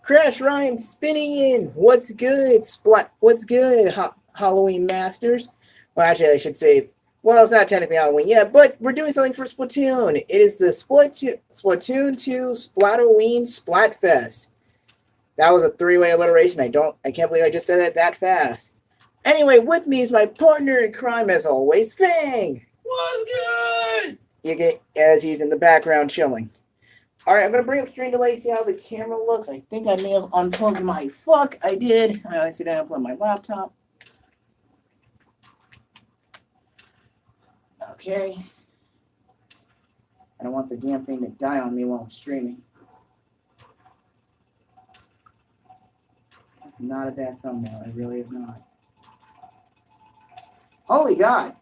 Crash Ryan spinning in. What's good? What's good? Halloween Masters. Well, actually, I should say. Well, it's not technically Halloween yet, but we're doing something for Splatoon. It is the Splatoon 2 Splatoween SplatFest. That was a three-way alliteration. I can't believe I just said it that fast. Anyway, with me is my partner in crime, as always, Fang. What's good? As he's in the background chilling. All right, I'm going to bring up screen delay, see how the camera looks. I think I may have unplugged my... Fuck, I did. I see that I unplugged my laptop. Okay. I don't want the damn thing to die on me while I'm streaming. That's not a bad thumbnail. It really is not. Holy God.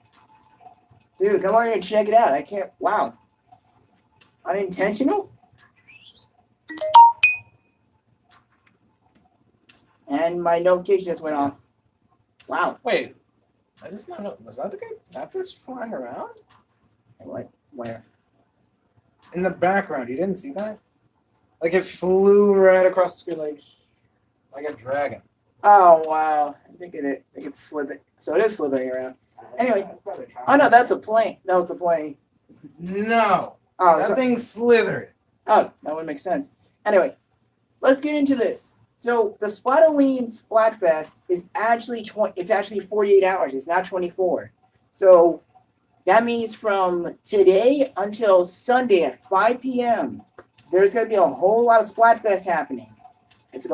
Dude, come on here and check it out. I can't... Wow. Unintentional? And my notification just went off. Wow. Wait, I just not know. Was that the guy? Is that this flying around? What? Where? In the background, you didn't see that? Like it flew right across the screen like a dragon. Oh, wow. I think it's slithering. So it is slithering around. Anyway. Oh, no, that's a plane. That was a plane. No. Oh, that thing slithered. Oh, that would make sense. Anyway, let's get into this. So the Splatoween SplatFest is actually 48 hours. It's not 24. So that means from today until Sunday at 5 p.m. there's going to be a whole lot of Splatfest happening. It's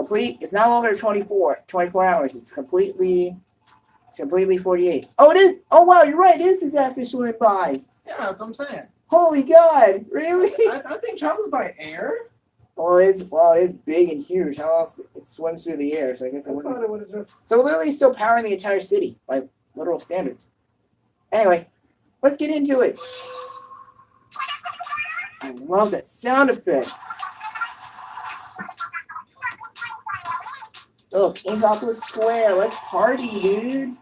not longer 24 hours. It's completely 48. Oh, it is. Oh, wow, you're right. It is exactly went by. Yeah, that's what I'm saying. Holy God, really? I think travels by air. Well, it's big and huge. How else it swims through the air? So I guess I thought it would have just. So literally still powering the entire city by literal standards. Anyway, let's get into it. I love that sound effect. Oh, Inkopolis Square. Let's party, dude.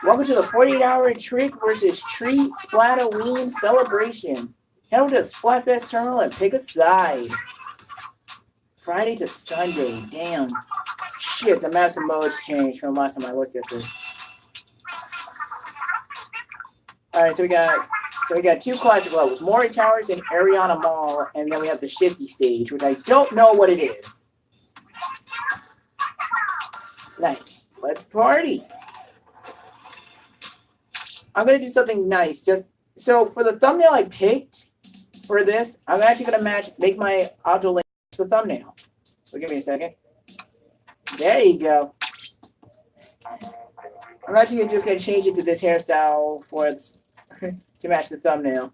Welcome to the 48-hour Trick versus Treat Splatoween celebration. Head over to the Splatfest terminal and pick a side. Friday to Sunday. Damn. Shit, the maps and modes changed from last time I looked at this. Alright, so we got two classic levels. Mori Towers and Ariana Mall, and then we have the Shifty stage, which I don't know what it is. Nice. Let's party. I'm going to do something nice. So for the thumbnail I picked for this, I'm actually going to make my auto link to the thumbnail. So give me a second. There you go. I'm actually just going to change it to this hairstyle to match the thumbnail.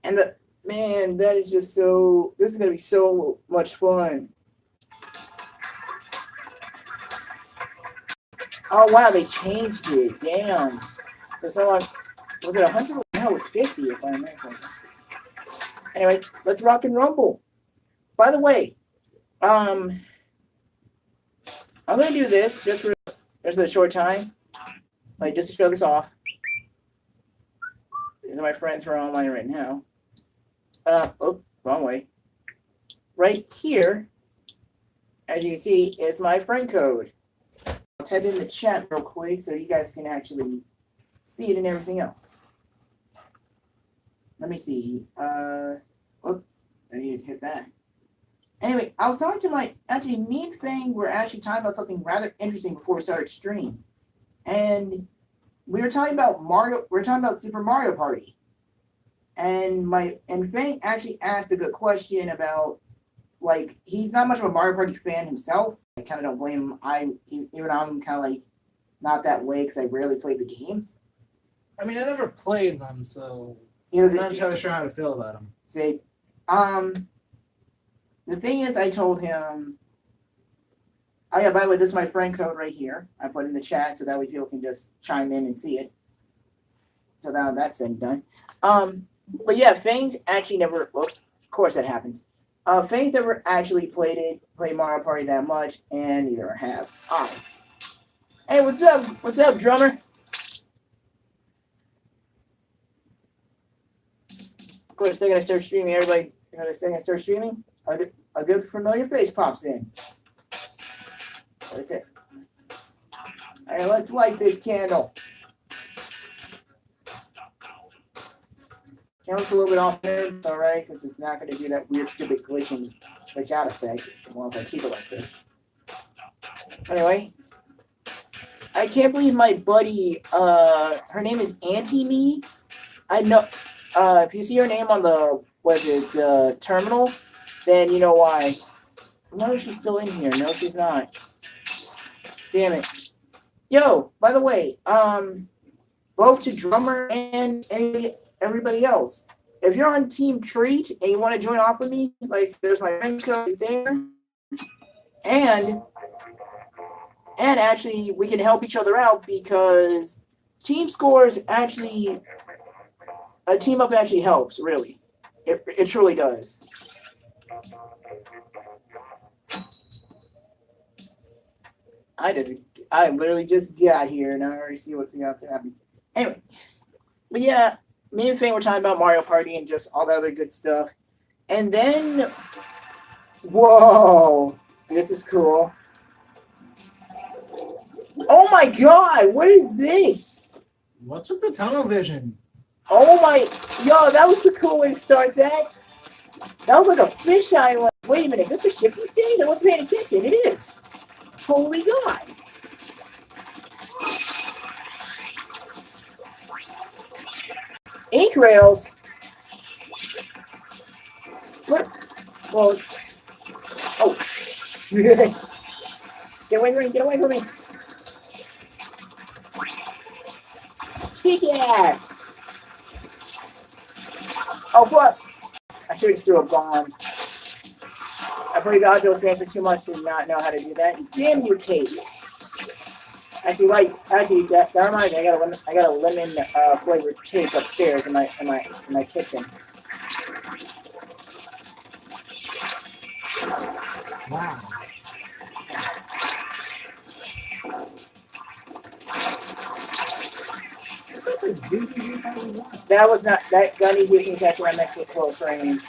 And man, that is just so, this is going to be so much fun. Oh wow, they changed it. Damn. So was it 100? No, it was 50 if I remember. Anyway, let's rock and rumble. By the way, I'm gonna do this just for a short time, like just to show this off. These are my friends who are online right now. Oh, wrong way. Right here, as you can see, is my friend code. I'll type in the chat real quick so you guys can actually see it and everything else. Let me see. I need to hit that. Anyway, I was talking to me and Fang were actually talking about something rather interesting before we started stream. And we were talking about Super Mario Party. And Fang actually asked a good question about, like, he's not much of a Mario Party fan himself. I kind of don't blame him. Even I'm kind of like not that way because I rarely play the games. I mean, I never played them, so I'm not entirely sure how to feel about them. See, the thing is, I told him. Oh yeah, by the way, this is my friend code right here. I put in the chat so that way people can just chime in and see it. So now that's said and done. But yeah, Fang's actually never. Well, of course that happens. Fang's never actually played Mario Party that much, and neither have I. Hey, what's up? What's up, drummer? Of course, they're gonna start streaming. Everybody, they're gonna start streaming. a good familiar face pops in. What is it? Alright, let's light this candle. Camera's a little bit off there, it's alright, because it's not going to do that weird, stupid glitch out effect as long as I keep it like this. Anyway, I can't believe my buddy, her name is Auntie Me. I know, if you see her name on the, the terminal, then you know why. I wonder if she's still in here. No, she's not. Damn it. Yo, by the way, both to Drummer and everybody else, if you're on Team Treat and you want to join off with me, like, there's my friend code there. And actually, we can help each other out because team scores actually, a team up actually helps, really. It truly does. I literally just got here and I already see what's out there happening. Anyway, but yeah, me and Fane were talking about Mario Party and just all the other good stuff. And then, whoa, this is cool. Oh my god, what is this? What's with the tunnel vision? Oh my, yo, that was a cool way to start that. That was like a fish island. Wait a minute, is this the shipping stage? I wasn't paying attention. It is. Holy God. Ink rails. What? Well, oh. Get away from me, get away from me. Kick ass. Oh, fuck. I should have just threw a bomb. I played the outdoor game for too much to not know how to do that. Damn you, Kate. Actually, that reminds me. I got a lemon flavored cake upstairs in my kitchen. Wow. That was not that gun he's using is actually meant for close range.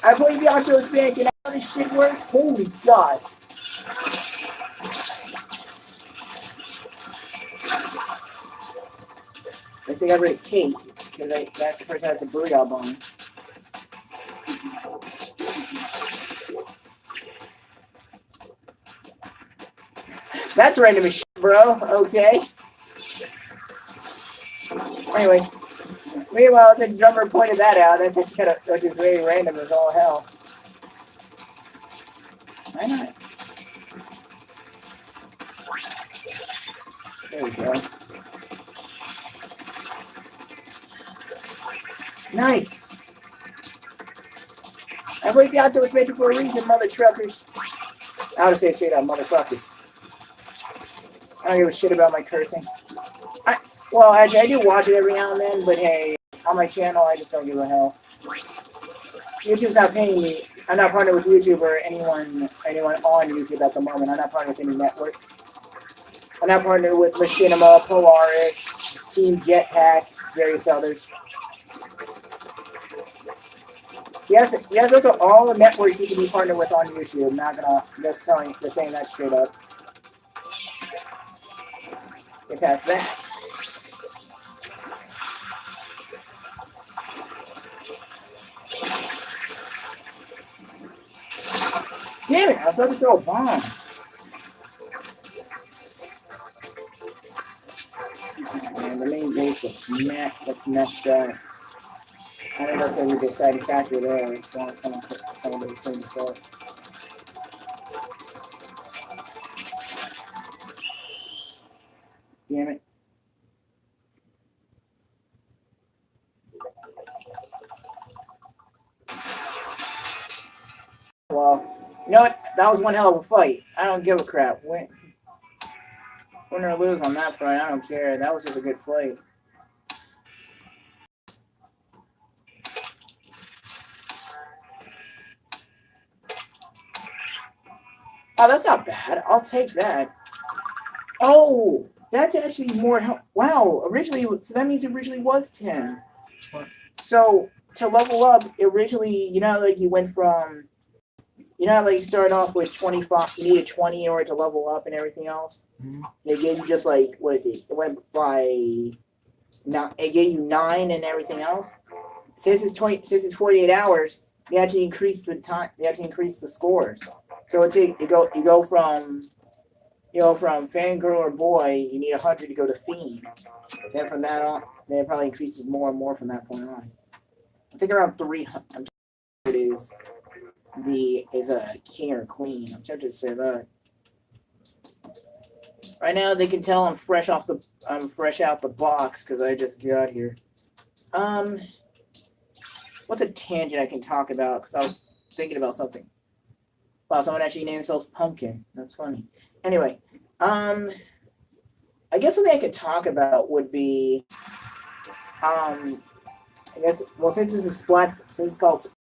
I believe the outdoor expansion. How this shit works? Holy God! Let's say I got rid of Kate because that's the person that has a burrito bone. That's random as shit, bro. Okay. Anyway. Meanwhile, since Drummer pointed that out, that's just kind of, which is very random as all hell. Why not? There we go. Nice. I believe the outdoor was made for a reason, mother truckers. I would say straight up, motherfuckers. I don't give a shit about my cursing. Well, actually, I do watch it every now and then, but hey, on my channel, I just don't give a hell. YouTube's not paying me. I'm not partnered with YouTube or anyone on YouTube at the moment. I'm not partnered with any networks. I'm not partnered with Machinima, Polaris, Team Jetpack, various others. Yes, those are all the networks you can be partnered with on YouTube. I'm not gonna just saying that straight up. Get past that. Damn it, I was about to throw a bomb. Man, the main base looks messed up. I think that's going to be the deciding factor there. So someone to clean this up. Damn it. Well, you know what? That was one hell of a fight. I don't give a crap. Win or lose on that front, I don't care. That was just a good fight. Oh, that's not bad. I'll take that. Oh, that's actually more. Wow, originally, so that means it originally was 10. So to level up, originally, like you went from, like you started off with 25, you needed 20 in order to level up and everything else. They gave you just like, what is it? It went by, now it gave you 9 and everything else. Since it's 48 hours, they actually increase the time. They actually increase the scores. So you go from from fangirl or boy, you need 100 to go to fiend. Then from that on, then it probably increases more and more from that point on. I think around 300 is a king or queen. I'm tempted to say that. Right now they can tell I'm fresh out the box because I just got here. What's a tangent I can talk about? Because I was thinking about something. Wow, someone actually named themselves Pumpkin. That's funny. Anyway, I guess something I could talk about would be, I guess, well, since it's called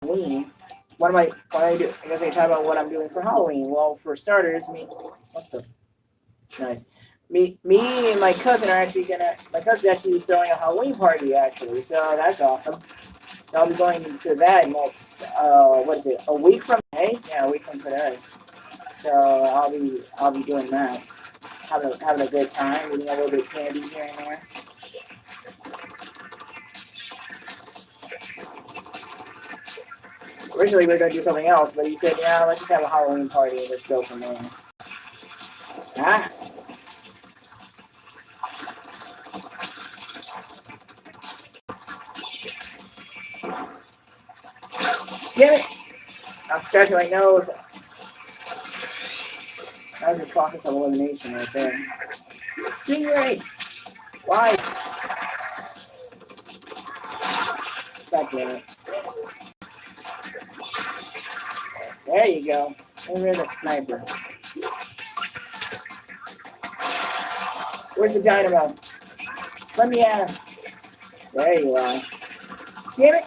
Splatoween, what do I do? I guess I can talk about what I'm doing for Halloween. Well, for starters, what the, nice. Me and my cousin my cousin's actually throwing a Halloween party, actually, so that's awesome. I'll be going to that next, what is it, a week from today? Yeah, a week from today. So I'll be doing that. Having a good time, eating a little bit of candy here and there. Originally we were going to do something else, but he said, yeah, let's just have a Halloween party and just go from there. Ah! Damn it! I'm scratching my nose. That was the process of elimination right there. Stingray! Why? God damn it. There you go. And there's a sniper. Where's the dynamo? Let me at him. There you are. Damn it!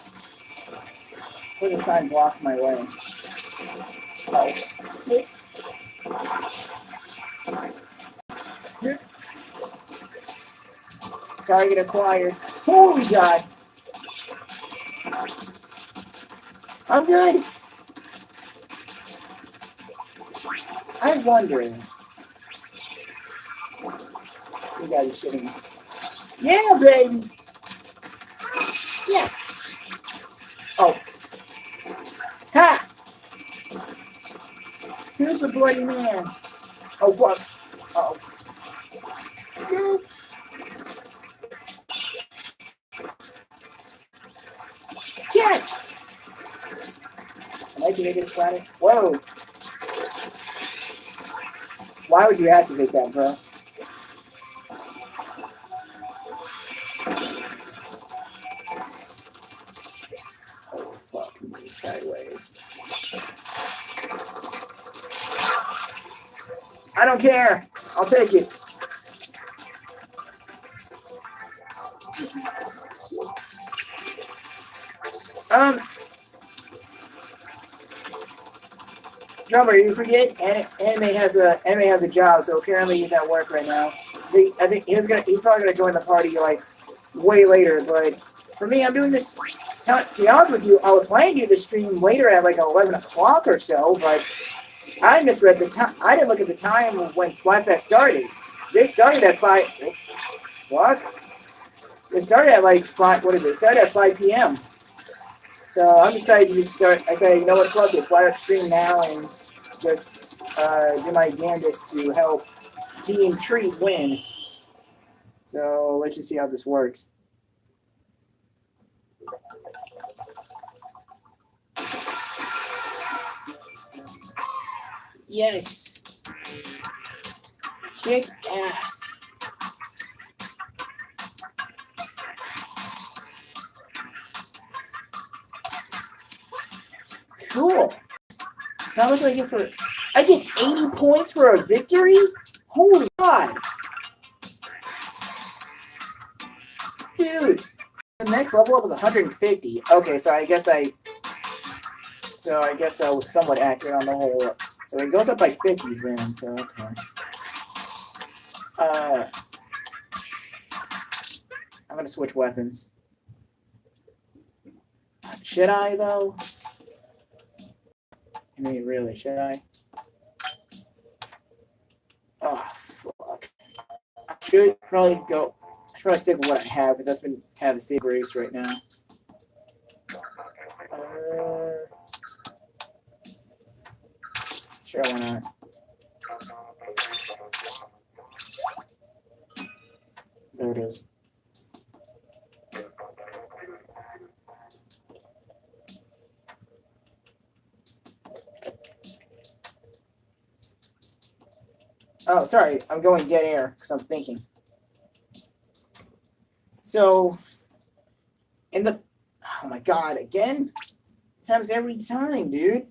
Where the sign blocks my way. Oh. Target acquired. Holy God! I'm good! I'm wondering. You guys are shitting me. Yeah, baby! Yes! Oh. Ha! Here's the bloody man. Oh, fuck. Uh-oh. No. Catch! Am I to make this planet? Whoa. Why would you activate that, bro? Oh, fuck me sideways. I don't care. I'll take it. Drummer, you forget anime has a job, so apparently he's at work right now. I think he's probably gonna join the party like way later. But for me, I'm doing this. To be honest with you, I was planning to do the stream later at like 11 o'clock or so, but I misread the time. I didn't look at the time when SplatFest started. This started at 5. What? It started at like 5. What is it? It started at 5 p.m. So I'm decided to just start. I say, you know what, fuck it, fire up stream now and just do my damnedest to help Team Treat win. So let's just see how this works. Yes. Kick ass. Cool. So how much do I get for? I get 80 points for a victory? Holy God. Dude. The next level up was 150. Okay, so I guess I was somewhat accurate on the whole. So it goes up by 50s then, so okay. I'm gonna switch weapons. Should I though? I mean, really, should I? Oh fuck! I should probably go. I should probably stick with what I have, because that's been kind of the safe race right now. Sure, why not? There it is. Oh, sorry, I'm going dead air because I'm thinking. So, in the, oh my god, again? This happens every time, dude.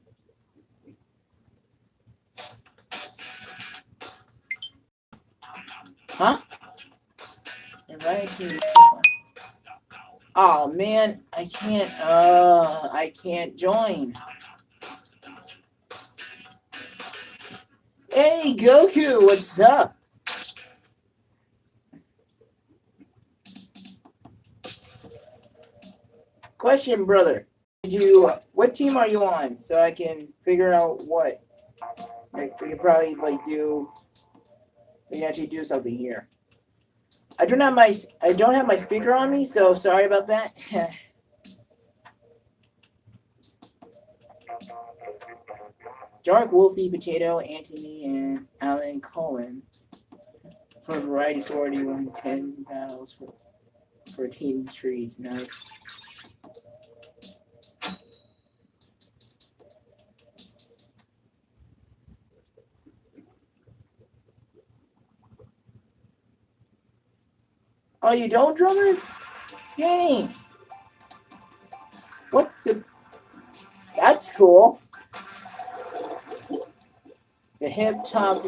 Huh? Invite to. Oh man, I can't join. Hey Goku, what's up? Question, brother. What team are you on? So I can figure out what. Like, we could probably we can actually do something here. I don't have my speaker on me, so sorry about that. Dark Wolfie, Potato, Antony, and Alan Cohen for Variety Sorority won 10 battles for Team Trees. Nice. Oh, you don't, drummer? Dang. What the? That's cool. The Hip Hop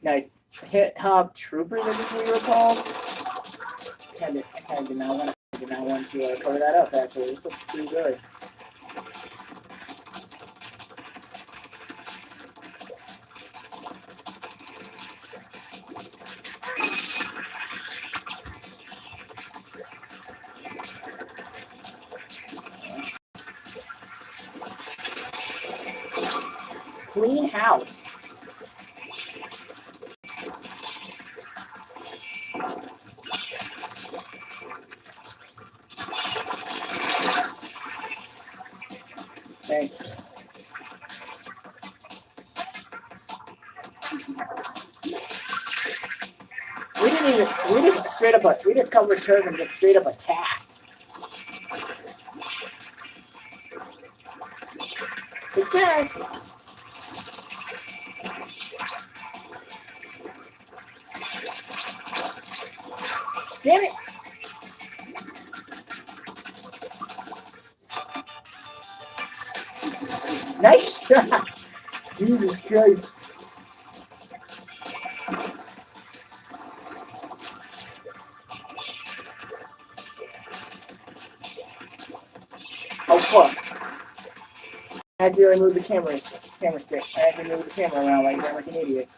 nice. The Hip Hop Troopers, I think we were called. I kind of did not want to cover that up. Actually, this looks pretty good. Clean house. Okay. We just covered turf and just straight up attacked. Because damn it! Nice shot! Jesus Christ. Oh fuck. I accidentally moved the camera stick. I accidentally moved the camera around like an idiot.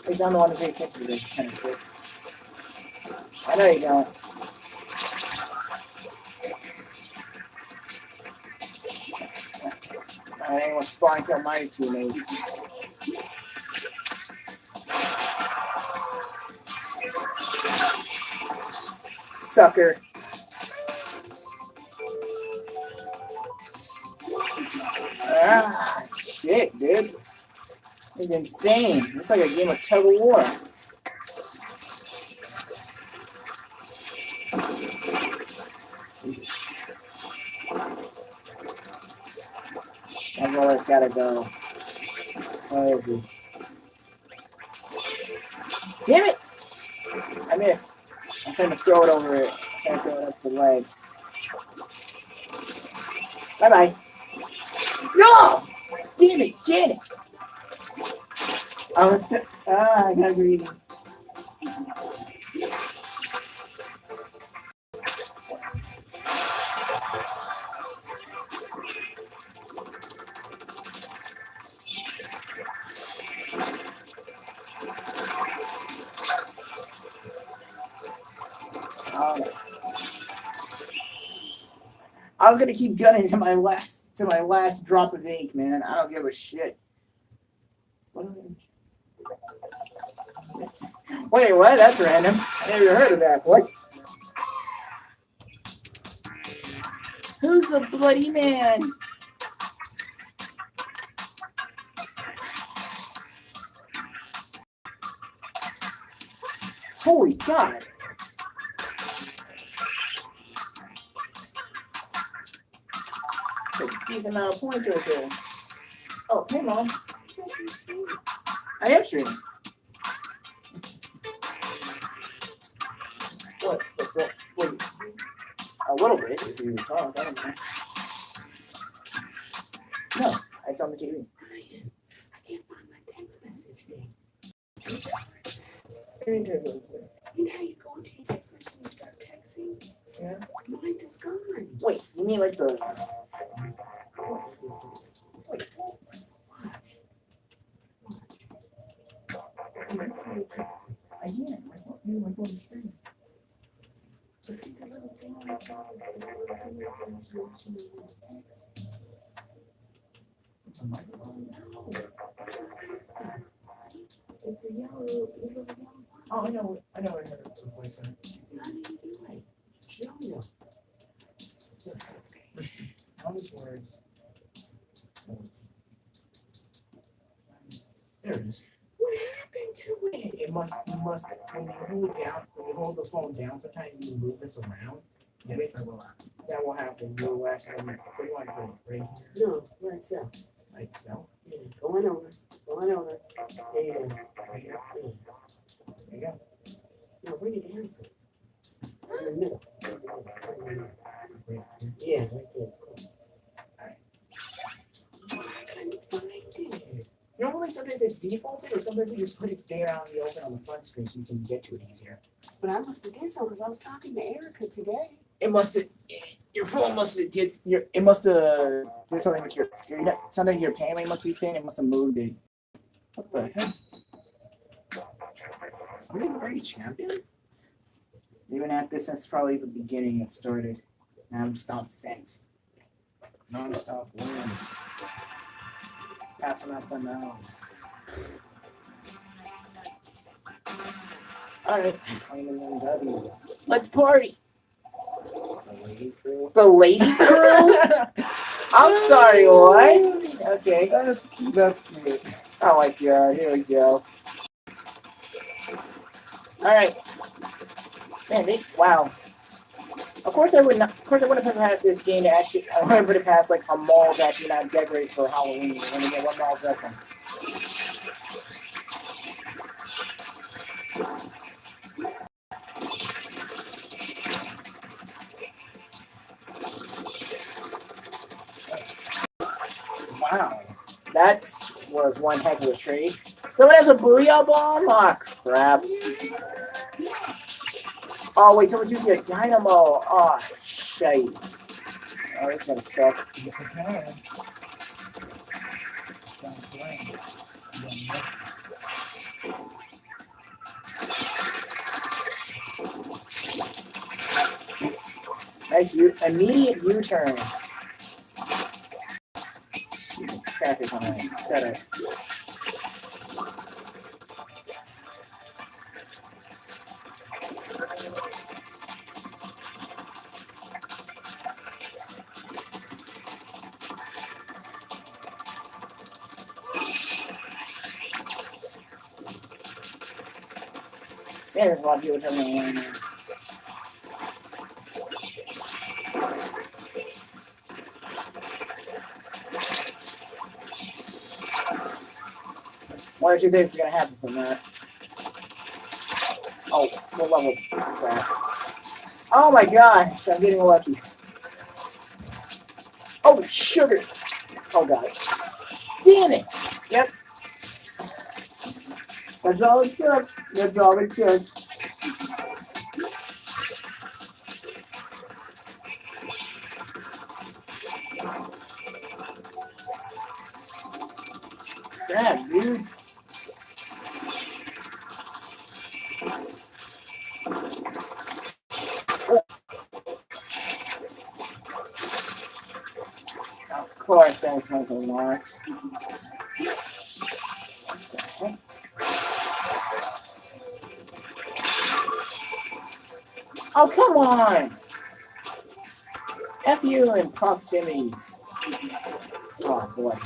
At least I'm the one who pays attention to this kind of shit. I know you don't. I ain't gonna spawn kill my teammates. Sucker. Ah, shit, dude. This is insane. It's like a game of tug of war. Jesus. That's where it's gotta go. Where is he? Damn it! I missed. I'm trying to throw it over it. I'm trying to throw it up the legs. Bye bye. No! Damn it, Janet! I got greedy. was gonna keep gunning to my last drop of ink, man. I don't give a shit. Wait, what? That's random. I never heard of that. What? Who's the bloody man? Holy God. That's a decent amount of points right there. Oh, hey, Mom. I am streaming. What? What's that? Wait. A little bit, if you talk. I don't know. No, it's on the TV. I can't find my text message thing. You know how you go into your text message and start texting? Yeah. Mine's is gone. Wait, you mean like the... Watch. I'm not playing texting. I can't. My phone is streaming. But see the little thing on the top of the little thing that I was watching me with the text? It's a microphone. No, it's not texting. See? It's a yellow box. Oh, I know what I heard it voice in. How do you do it? Show me. All these words. There it is. What happened to it? It must, when you hold the phone down, sometimes you move this around. Yes, that will happen. That will happen. You'll actually, where do you want to put it? Right here? No, right so. Like so? Yeah, going over. There you go. Right here? Yeah. There you go. No, bring it down some. In the middle. Right here. Yeah, right there. It's cool. Alright. I couldn't find it. Normally, sometimes it's defaulted, or sometimes you just put it there out in the open on the front screen so you can get to it easier. But I must have did so because I was talking to Erica today. It must have. Your phone must have did. It must have did something with your something. Your paneling must be thin. It must have moved it. What the heck? Somebody already champion? Even at this, since probably the beginning it started. Non-stop sense. Non-stop wins. Passing out the nose. Alright, I'm claiming them W's. Let's party! The lady crew? The lady crew? I'm sorry, what? Okay. That's cute. Oh my god, here we go. Alright. Man, wow. Of course I wouldn't put it past this game to actually, I wouldn't put it past like a mall to actually not decorate for Halloween. You're gonna get one mall dressing. Wow. That was one heck of a trade. Someone has a Booyah Bomb? Oh, crap. Oh, wait, someone's using a Dynamo. Oh, shite. Oh, it's gonna suck. Nice immediate U-turn. Traffic on that setup. Man, there's a lot of people jumping around now. One or two things are gonna happen from that. Oh, full level crap. Oh my gosh, I'm getting lucky. Oh, sugar. Oh god. Damn it. Yep. That's all it took. That's all it took. Crap, dude. sense like a lot. Okay. Oh, come on! F you in proximities. Oh, boy.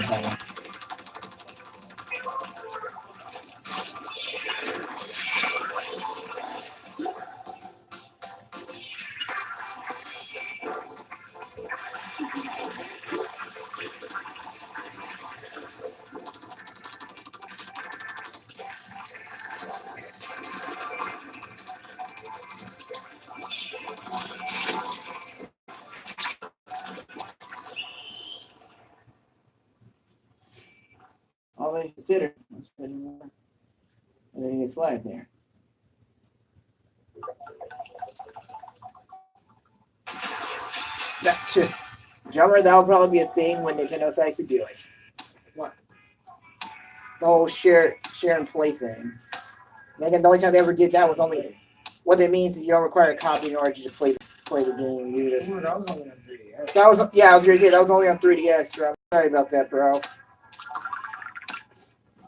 All they consider. And then he gets flagged there. That should. Drummer, that'll probably be a thing when Nintendo decides to do it. What? The whole share and play thing. And again, the only time they ever did that was only what it means is you don't require a copy in order to play the game. You just Ooh, that was only on 3DS. that was yeah, I was gonna say that was only on 3DS. Bro. Sorry about that, bro.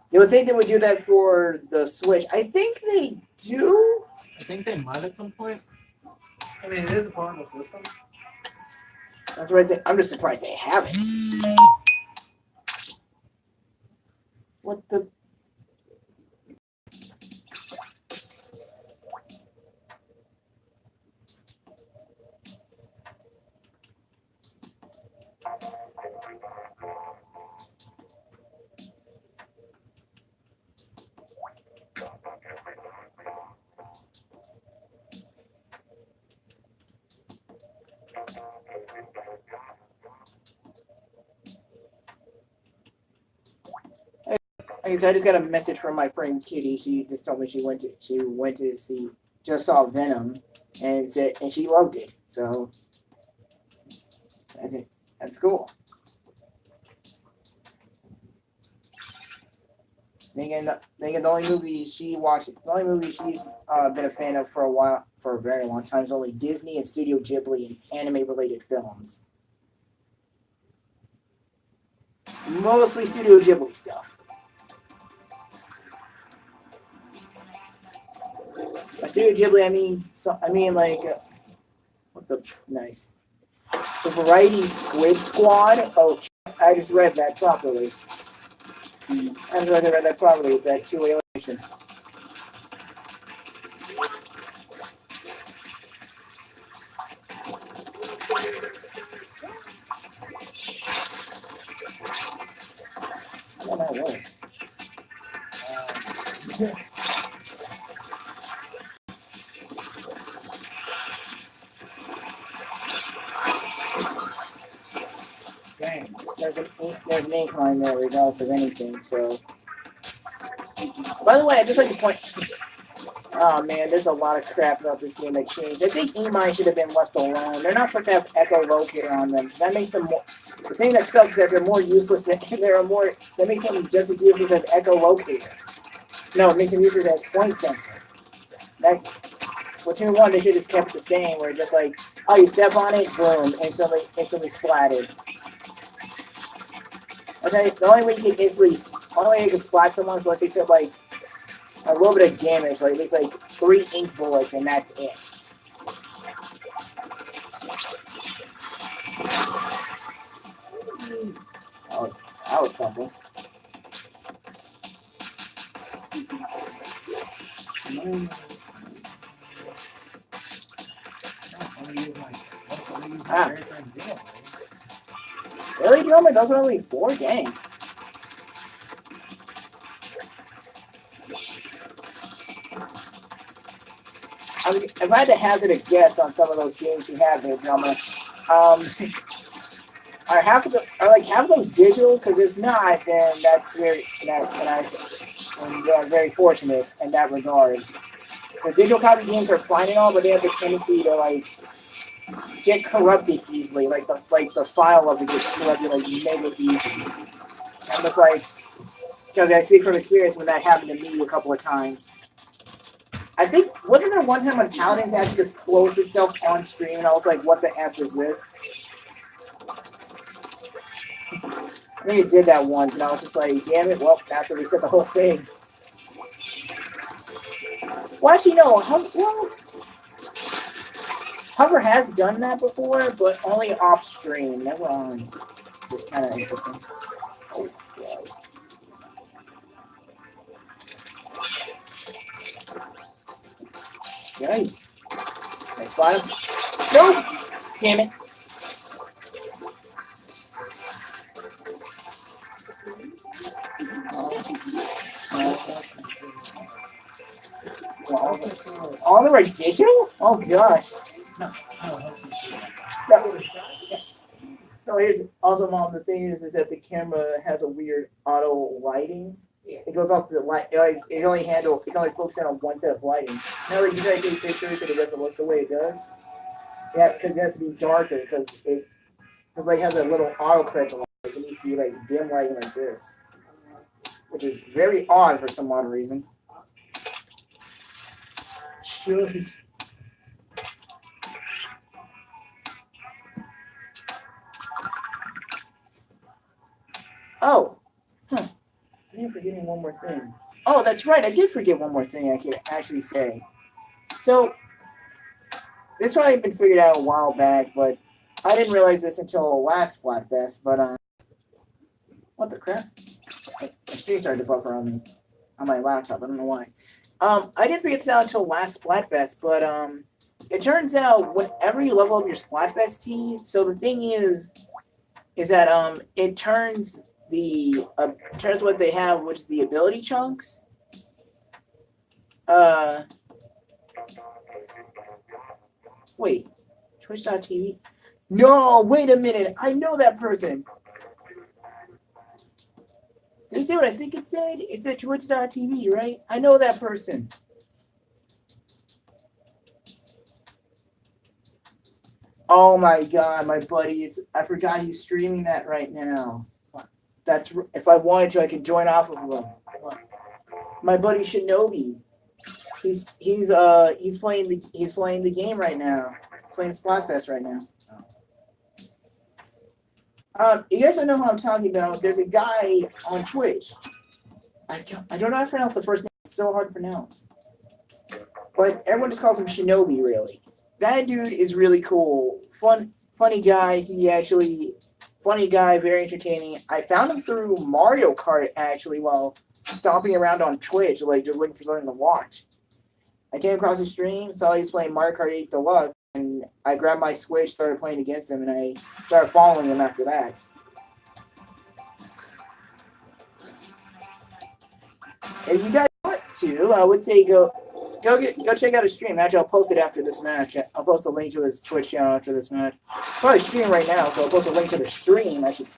You would think they would do that for the Switch. I think they do. I think they might at some point. I mean, it is a portable system. That's what I say. I'm just surprised they haven't. What the? I just got a message from my friend Kitty. She just told me she went to see just saw Venom and said and she loved it. So that's it. That's cool. The only movie she watched, the only movie she's been a fan of for a while, for a very long time, is only Disney and Studio Ghibli and anime-related films. Mostly Studio Ghibli stuff. By Studio Ghibli, I mean like, what the nice, the Variety Squid Squad. Oh, I just read that properly. I read that properly. That two alienation. I don't know what. Dang. There's an incline there regardless of anything, so. By the way, I'd just like to point. Oh man, there's a lot of crap about this game that changed. I think E-Mine should have been left alone. They're not supposed to have echolocator on them. That makes them more. The thing that sucks is that they're more useless than that makes them just as useless as echolocator. No, it makes them useless as point sensor. That Splatoon 1, they should just kept it the same, where just like, oh, you step on it, boom, instantly splatted. I'll tell you, the only way you can splat someone is unless they took like a little bit of damage, like at least like 3 ink bullets, and that's it. Oh, that was something. Ah. Really, Gilman? Those are only 4? Dang. If I had to hazard a guess on some of those games you have there, Gilman, are half of those digital? Because if not, then I'm very fortunate in that regard. The digital copy games are fine and all, but they have the tendency to like get corrupted easily. Like the file of it gets corrupted like mega easy. I'm just like, because I speak from experience when that happened to me a couple of times. I think, wasn't there one time when Paladins actually just closed itself on stream and I was like, what the F is this? think it did that once, and I was just like, damn it, well, I have to reset the whole thing. Well, actually, no, Hover has done that before, but only off stream, never on. Just kind of interesting. Oh, God. Nice. Nice spot him. Nope! Damn it. All the right digital? Oh gosh. No, I don't hope this shit. No. So here's also, Mom, the thing is that the camera has a weird auto lighting. It goes off the light. It can only focus in on one set of lighting. Now that you try to take pictures and it doesn't look the way it does. Yeah, because it has to be darker because it like has a little autocorrect light. It needs to be like dim lighting like this, which is very odd for some odd reason. Shoot. Oh, huh. I'm forgetting one more thing. Oh, that's right. I did forget one more thing I could actually say. So, this probably been figured out a while back, but I didn't realize this until last SplatFest. But what the crap? My screen started to buffer on me on my laptop. I don't know why. I didn't figure this out until last SplatFest, but it turns out whenever you level up your SplatFest team, so the thing is that it turns what they have, which is the ability chunks. Wait, Twitch.tv? No, wait a minute. I know that person. Did you see what I think it said? It said Twitch.tv, right? I know that person. Oh my god, my buddy I forgot he's streaming that right now. That's if I wanted to, I could join off of him. My buddy Shinobi. He's playing the game right now. He's playing Splatfest right now. You guys don't know who I'm talking about. There's a guy on Twitch. I don't know how to pronounce the first name. It's so hard to pronounce. But everyone just calls him Shinobi, really. That dude is really cool. Funny guy. Funny guy, very entertaining. I found him through Mario Kart, actually, while stomping around on Twitch, like just looking for something to watch. I came across his stream, saw he was playing Mario Kart 8 Deluxe, and I grabbed my Switch, started playing against him, and I started following him after that. If you guys want to, I would say go check out his stream. Actually, I'll post it after this match. I'll post a link to his Twitch channel after this match. Probably stream right now, so I'll post a link to the stream. I should say.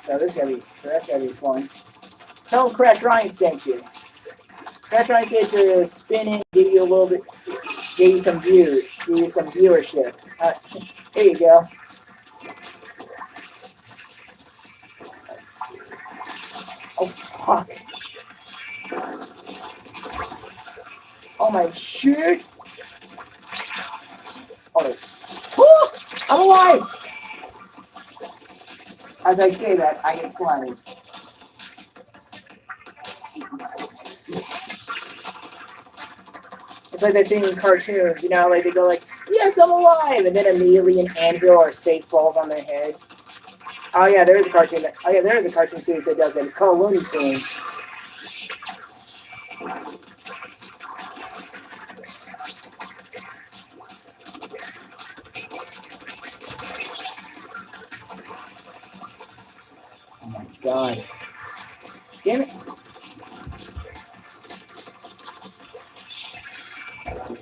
So that's gotta be fun. Tell him Crash Ryan sent you. Crash Ryan said to spin in, give you a little bit, give you some viewership. Here you go. Let's see. Oh fuck. Oh my shit. Oh. Woo! I'm alive! As I say that, I get splatted. It's like that thing in cartoons, you know, like they go like, yes, I'm alive! And then immediately an anvil or a safe falls on their heads. Oh yeah, there is a cartoon series that does that. It's called Looney Tunes. Oh my god. Damn it.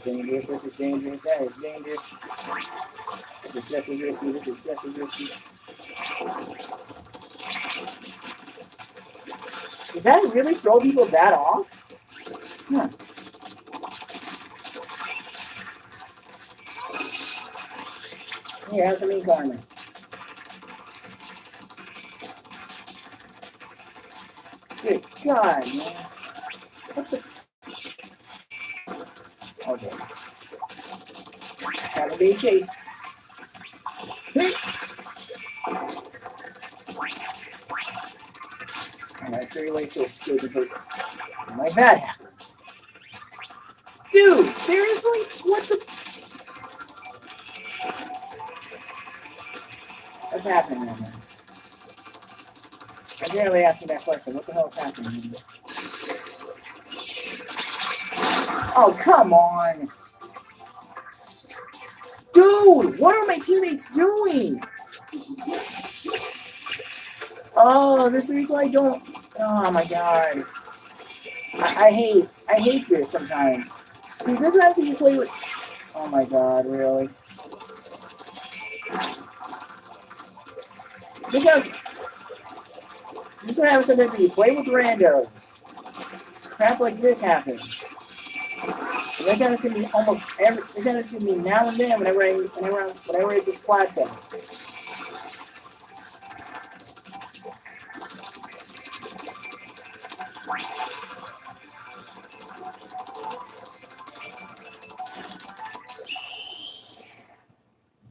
This is dangerous, that is dangerous. This is just as risky. Does that really throw people that off? Huh. Here, have some ink armor. Good God, man. What the? Okay. Have a big chase. ways to escape in case something like that happens. Dude, seriously? What the? What's happening right now? I'm barely asking that question. What the hell is happening? Oh, come on. Dude, what are my teammates doing? Oh, this is the reason why I don't. Oh my god. I hate this sometimes. See, this happens if you play with. Oh my god, really? This is what happens sometimes when you play with randos. Crap like this happens. And this happens to me almost every. This happens to me now and then whenever it's a SplatFest.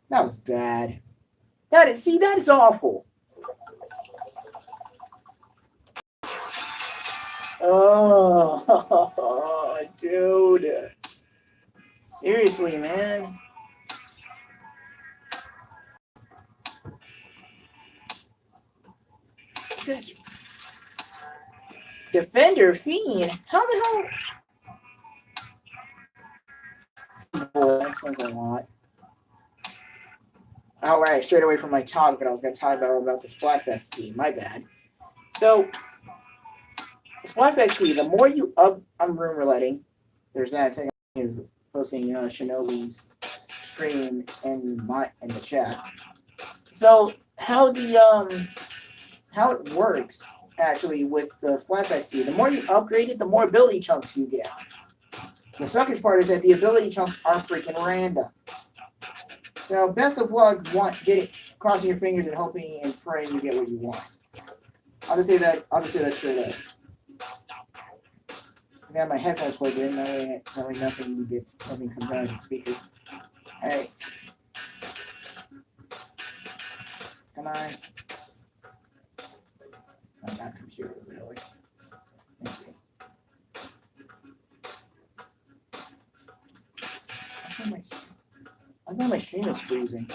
That was bad. That is awful. Oh, dude. Seriously, man. Defender Fiend? How the hell? Boy, that explains a lot. Alright, straight away from my topic, but I was going to talk about the Splatfest team. My bad. So, Splatfest team, the more you up, I'm rumor letting. There's that. Second is posting Shinobi's stream in the chat. So, how it works actually with the Splatfest team, the more you upgrade it, the more ability chunks you get. The suckish part is that the ability chunks are freaking random. So best of luck crossing your fingers and hoping and praying you get what you want. I'll just say that straight up. I got my headphones plugged in, that way nothing comes out of the speaker. Alright. Come on. I'm not computer, really. Thank you. I thought my stream was freezing.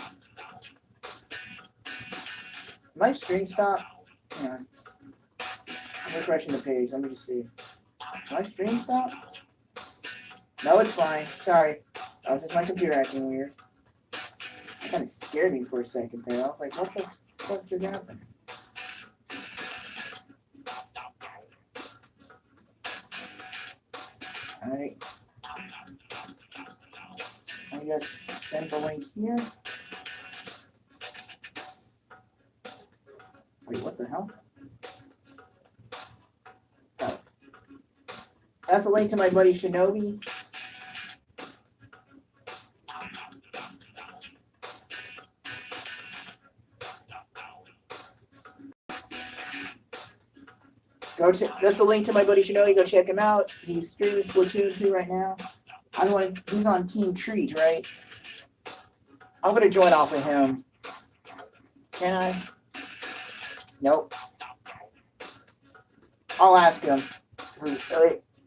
My stream stop? Hang on. I'm refreshing the page. Let me just see. My stream stop? No, it's fine. Sorry. That was just my computer acting weird. That kind of scared me for a second there. I was like, what the fuck just happened? Alright. Let me just send the link here. Wait, what the hell? Oh. That's a link to my buddy Shinobi. That's the link to my buddy Shinobi. Go check him out. He's streaming Splatoon 2 right now. He's on Team Treat, right? I'm gonna join off of him. Can I? Nope. I'll ask him.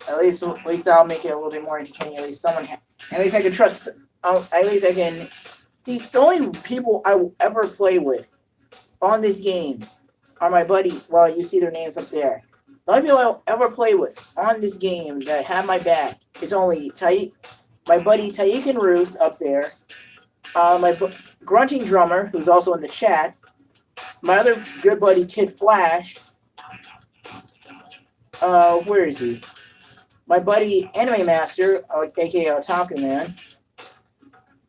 At least I'll make it a little bit more entertaining. At least I can trust. At least I can. See, the only people I will ever play with on this game are my buddy. Well, you see their names up there. The only people I'll ever play with on this game that have my back is only my buddy Taik and Roos up there, my grunting drummer, who's also in the chat, my other good buddy Kid Flash, where is he? My buddy Anime Master, aka Otaku Man,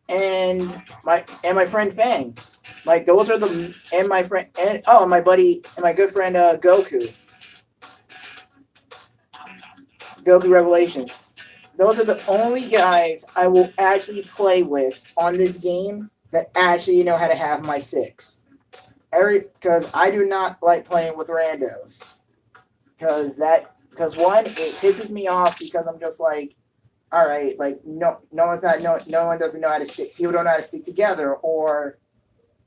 and my friend Fang. Like those are my good friend Goku. Goku Revelations. Those are the only guys I will actually play with on this game that actually know how to have my 6. Because I do not like playing with randos. Because one, it pisses me off because I'm just like, all right, like no one doesn't know how to stick. People don't know how to stick together. Or,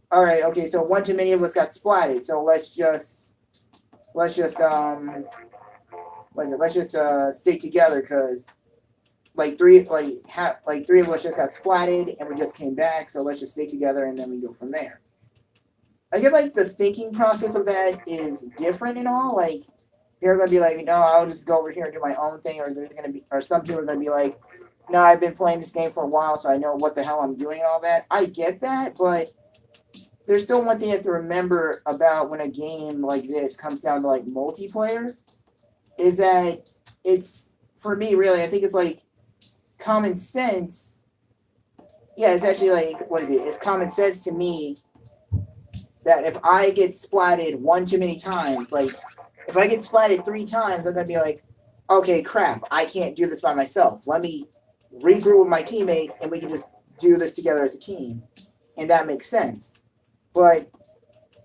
all right, okay, so one too many of us got splatted. So let's just what is it? Let's just stick together because three of us just got splatted and we just came back, so let's just stick together and then we go from there. I get like the thinking process of that is different and all. Like you're gonna be like, no, I'll just go over here and do my own thing, or there's gonna be, or some people are gonna be like, no, I've been playing this game for a while, so I know what the hell I'm doing and all that. I get that, but there's still one thing you have to remember about when a game like this comes down to like multiplayer, is that it's, for me really, I think it's like common sense. Yeah, it's actually like, what is it? It's common sense to me that if I get splatted one too many times, like if I get splatted 3 times, I'm gonna be like, okay, crap, I can't do this by myself. Let me regroup with my teammates and we can just do this together as a team. And that makes sense. But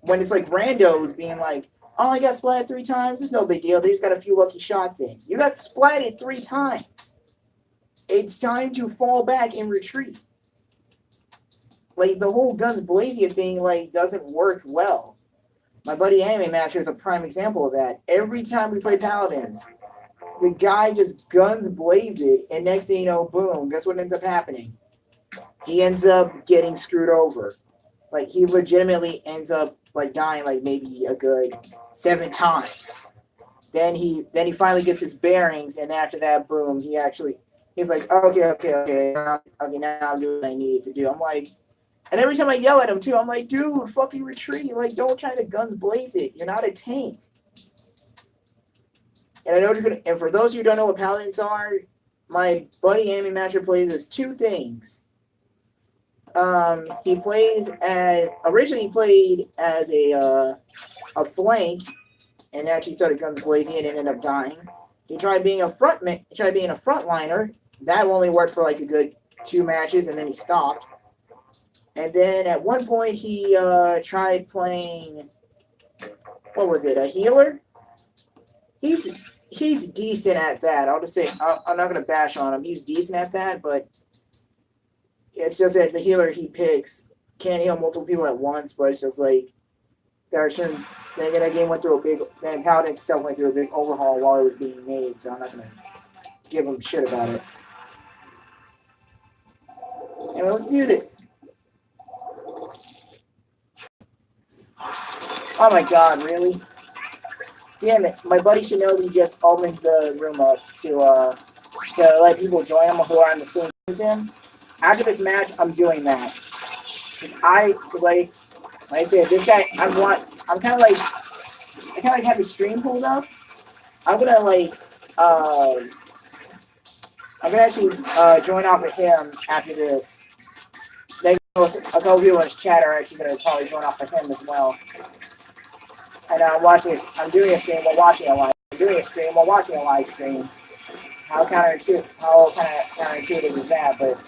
when it's like randos being like, oh, I got splatted 3 times, it's no big deal. They just got a few lucky shots in. You got splatted 3 times. It's time to fall back and retreat. Like the whole guns blazing thing like doesn't work well. My buddy Anime Master is a prime example of that. Every time we play Paladins, the guy just guns blaze it, and next thing you know, boom, guess what ends up happening? He ends up getting screwed over. Like he legitimately ends up like dying like maybe a good 7 times. Then he finally gets his bearings, and after that, boom, he's like, okay, now I'm doing what I need to do. I'm like, and every time I yell at him too, I'm like, dude, fucking retreat. Like, don't try to guns blaze it. You're not a tank. And I know you're gonna. And for those of you who don't know what paladins are, my buddy Anime Master plays as 2 things. He plays as originally he played as a flank, and actually started guns blazing and ended up dying. He tried being a frontliner. That only worked for like a good 2 matches, and then he stopped. And then at one point he tried playing, what was it, a healer? He's decent at that. I'll just say, I'm not going to bash on him. He's decent at that, but it's just that the healer he picks can't heal multiple people at once, but it's just like, there are certain, then that game went through then Paladin itself went through a big overhaul while it was being made, so I'm not going to give him shit about it. And let's do this. Oh my god, really? Damn it. My buddy Shinobi just opened the room up to let people join him who are on the same team as him. After this match, I'm doing that. Like I said, this guy, I kind of like have his stream pulled up. I'm gonna actually join off of him after this. A couple people in his chat are actually gonna probably join off of him as well. And I'm doing a stream while watching a live. I'm doing a stream while watching a live stream. How counterintuitive is that? But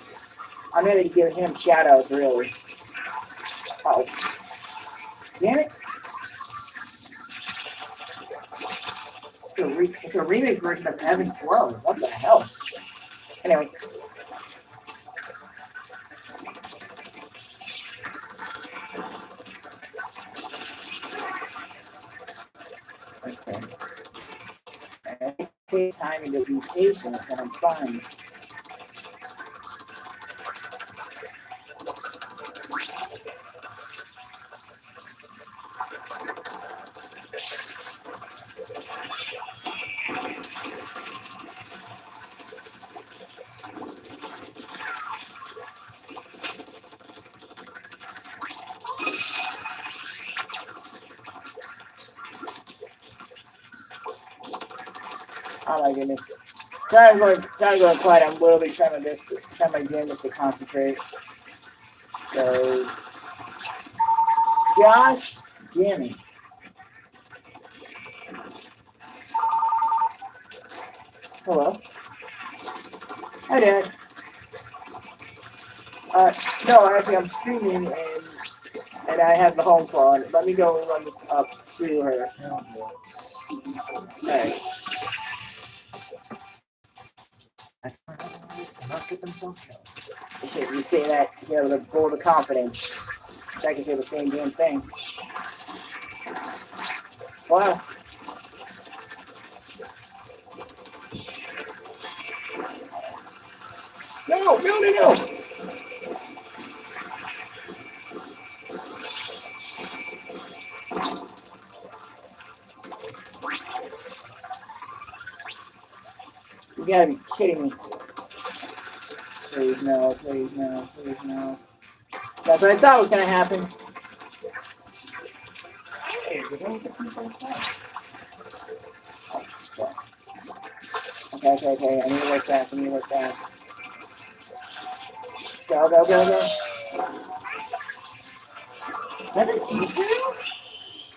I'm really just giving him shout outs, really. Oh. Damn it. It's a remix version of Ebb and Flow. What the hell? Anyway. Okay. It takes time to be patient, and I'm fine. Oh my goodness. Sorry I'm going quiet. I'm literally trying my damnedest to concentrate. Because gosh damn it. Hello. Hi Dad. No, actually I'm streaming and I have the home phone. Let me go run this up to her. Alright. Not get themselves killed. Okay, you say that with a full of confidence. Which I can say the same damn thing. Wow. gotta be kidding me. Please no, please no, please no. That's what I thought was gonna happen. Hey, we don't get people like that. Oh, fuck. Okay. I need to work fast. Go. Is that an easy?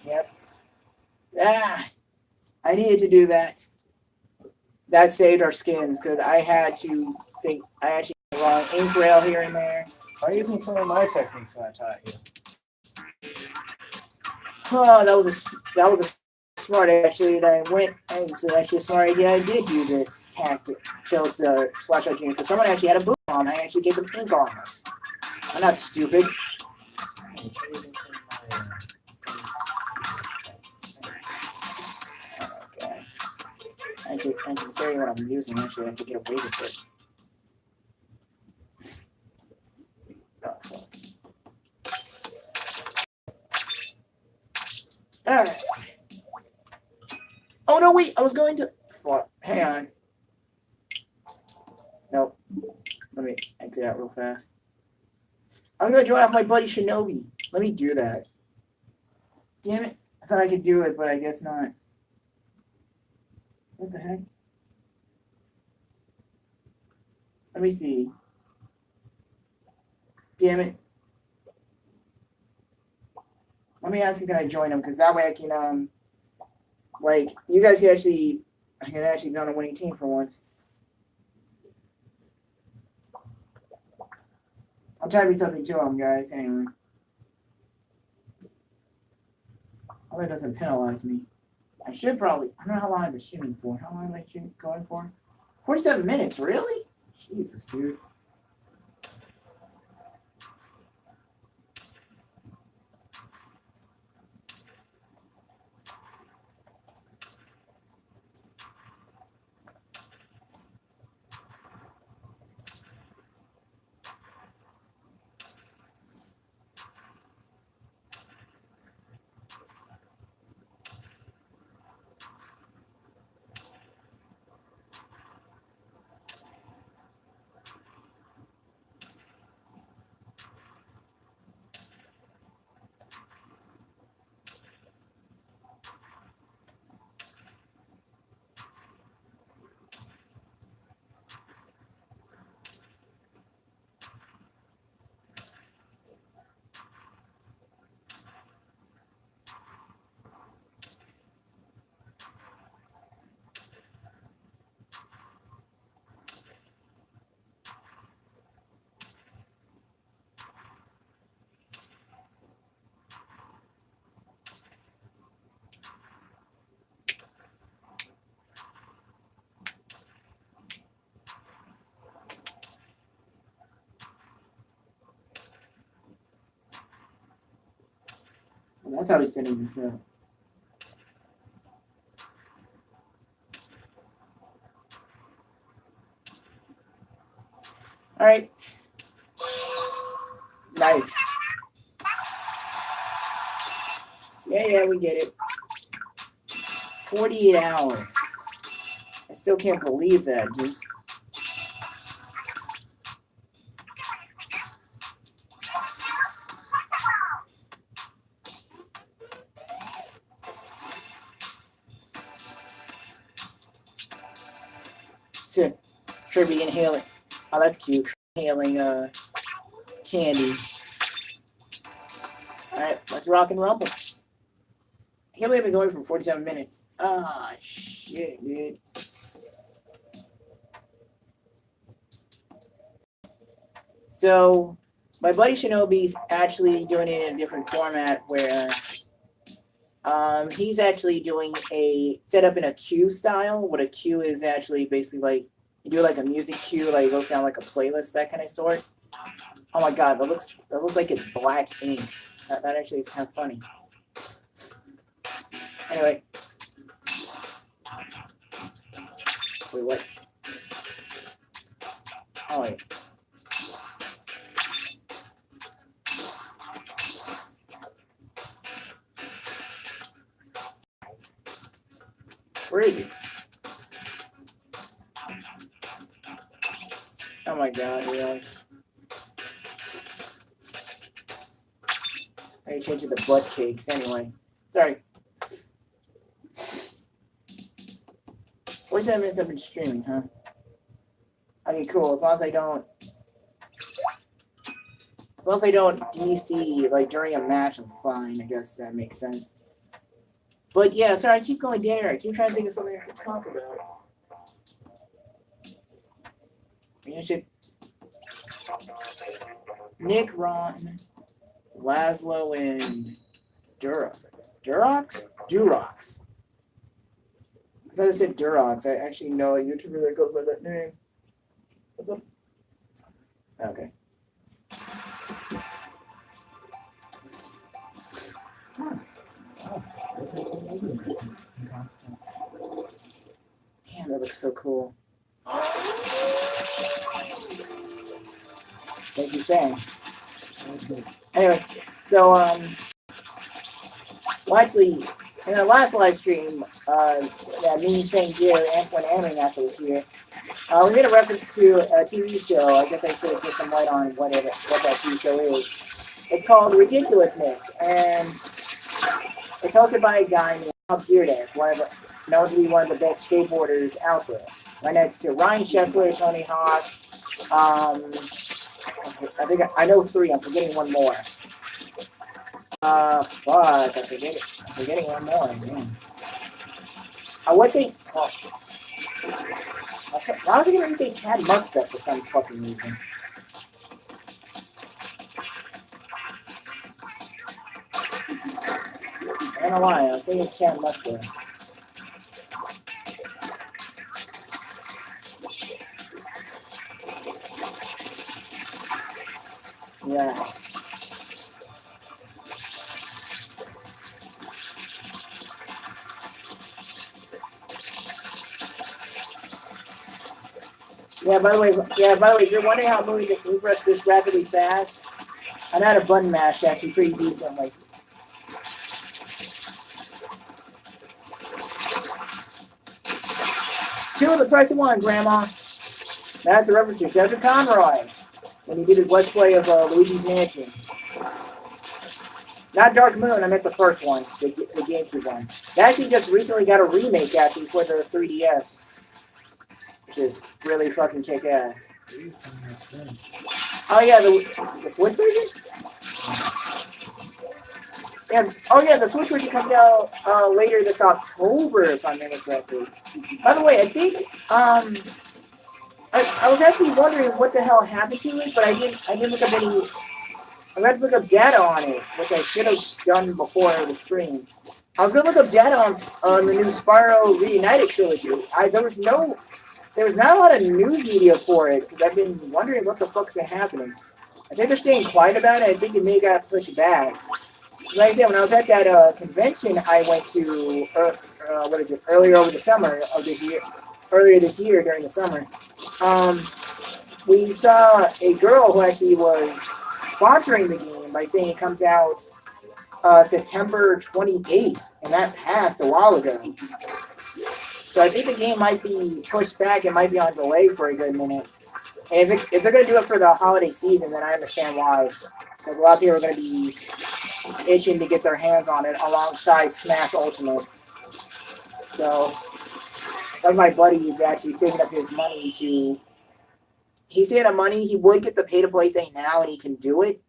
Yep. Ah! I needed to do that. That saved our skins because I had to think. I actually had the wrong ink rail here and there. Try using some of my techniques that I taught you. Oh, that was a smart actually. That I went. It was actually a smart idea. I did do this tactic. Chose the slash out junior because someone actually had a boot on. I actually gave them ink on her. I'm not stupid. Try using some of my, Okay. Actually, considering what I'm using, actually, I have to get away with it. Oh, fuck. Alright. Oh, no, wait. I was going to... Fuck. Hang on. Nope. Let me exit out real fast. I'm going to join off my buddy Shinobi. Let me do that. Damn it. I thought I could do it, but I guess not. What the heck? Let me see. Damn it. Let me ask him, can I join him? Because that way I can, like, you guys can actually, I can actually be on a winning team for once. I'll try to be something to him, guys. Anyway. Hope that doesn't penalize me. I should probably, I don't know how long I've been shooting for. How long am I going for? 47 minutes, really? Jesus, dude. Well, that's how he's setting this up. All right. Nice. Yeah, we get it. 48 hours. I still can't believe that, dude. So, Kirby inhaling. Oh, that's cute. Inhaling candy. Alright, let's rock and rumble. I can't believe I've been going for 47 minutes. Ah, shit, dude. So, my buddy Shinobi's actually doing it in a different format where he's actually doing a setup in a queue style. What a queue is actually basically like you do like a music queue, like it goes down like a playlist, that kind of sort. Oh my god, that looks like it's black ink. That actually is kind of funny. Anyway. Wait, what? Oh wait. Where is he? Oh my god, really? I changed it to butt cakes anyway. Sorry. 47 minutes I've been streaming, huh? Okay, cool. As long as I don't DC like during a match, I'm fine. I guess that makes sense. But yeah, sorry, I keep going there. I keep trying to think of something I can talk about. I should Nick, Ron, Laszlo, and Durox? Durox. I thought I said Durox. I actually know a YouTuber that goes by that name. What's up? Okay. Damn, that looks so cool. Thank you, Sam. Anyway, so well, actually, in the last live stream, that me, Shane, Gear, and when Anime Master was here, we made a reference to a TV show. I guess I should get some light on what that TV show is. It's called Ridiculousness, and it's hosted by a guy named Bob Dyrdek, known to be one of the best skateboarders out there. Right next to Ryan Sheckler, Tony Hawk. I think I know 3. I'm forgetting one more. Fuck, I'm forgetting one more. Man. I would say. Oh, I was going to say Chad Muska for some fucking reason. I don't know why. I was thinking Chad Muska. Right. Yeah, by the way, if you're wondering how moving can progress this rapidly fast, I know how to button mash actually pretty decently. Two of the price of one, Grandma. That's a reference to Sheriff Conroy when he did his Let's Play of Luigi's Mansion. Not Dark Moon, I meant the first one, the GameCube one. They actually just recently got a remake, actually, for the 3DS. Which is really fucking kick-ass. Oh yeah, the Switch version? Yeah, the Switch version comes out later this October, if I remember correctly. By the way, I think, I was actually wondering what the hell happened to it, but I didn't look up any. I had to look up data on it, which I should have done before the stream. I was gonna look up data on the new Spyro Reunited trilogy. There was not a lot of news media for it because I've been wondering what the fuck's been happening. I think they're staying quiet about it. I think it may got pushed back. Like I said, when I was at that convention I went to, earlier this year during the summer, we saw a girl who actually was sponsoring the game by saying it comes out September 28th, and that passed a while ago. So I think the game might be pushed back. It might be on delay for a good minute. And if they're going to do it for the holiday season, then I understand why. Because a lot of people are going to be itching to get their hands on it alongside Smash Ultimate. So one of my buddies is actually saving up his money to... He's saving up money. He would get the pay-to-play thing now, and he can do it.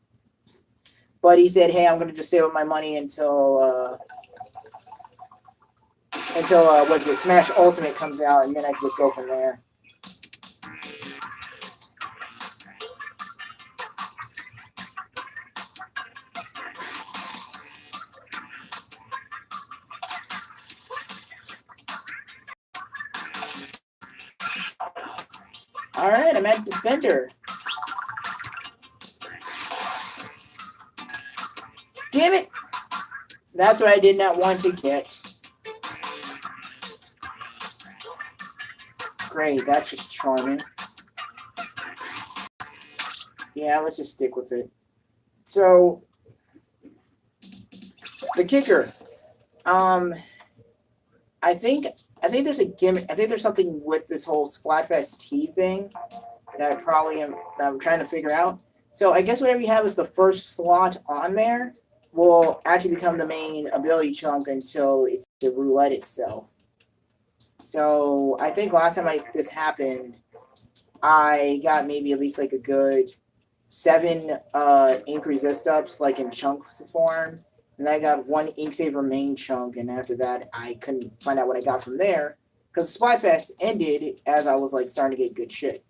But he said, hey, I'm going to just save up my money until Smash Ultimate comes out, and then I can just go from there. All right, I'm at Defender. Damn it! That's what I did not want to get. Great, that's just charming. Yeah, let's just stick with it. So, the kicker. I think there's a gimmick. I think there's something with this whole Splatfest tea thing. that I'm trying to figure out. So I guess whatever you have as the first slot on there will actually become the main ability chunk until it's the roulette itself. So I think last time this happened, I got maybe at least like a good 7 ink resist ups like in chunks form. And I got 1 ink saver main chunk, and after that I couldn't find out what I got from there. Because SplatFest ended as I was like starting to get good shit.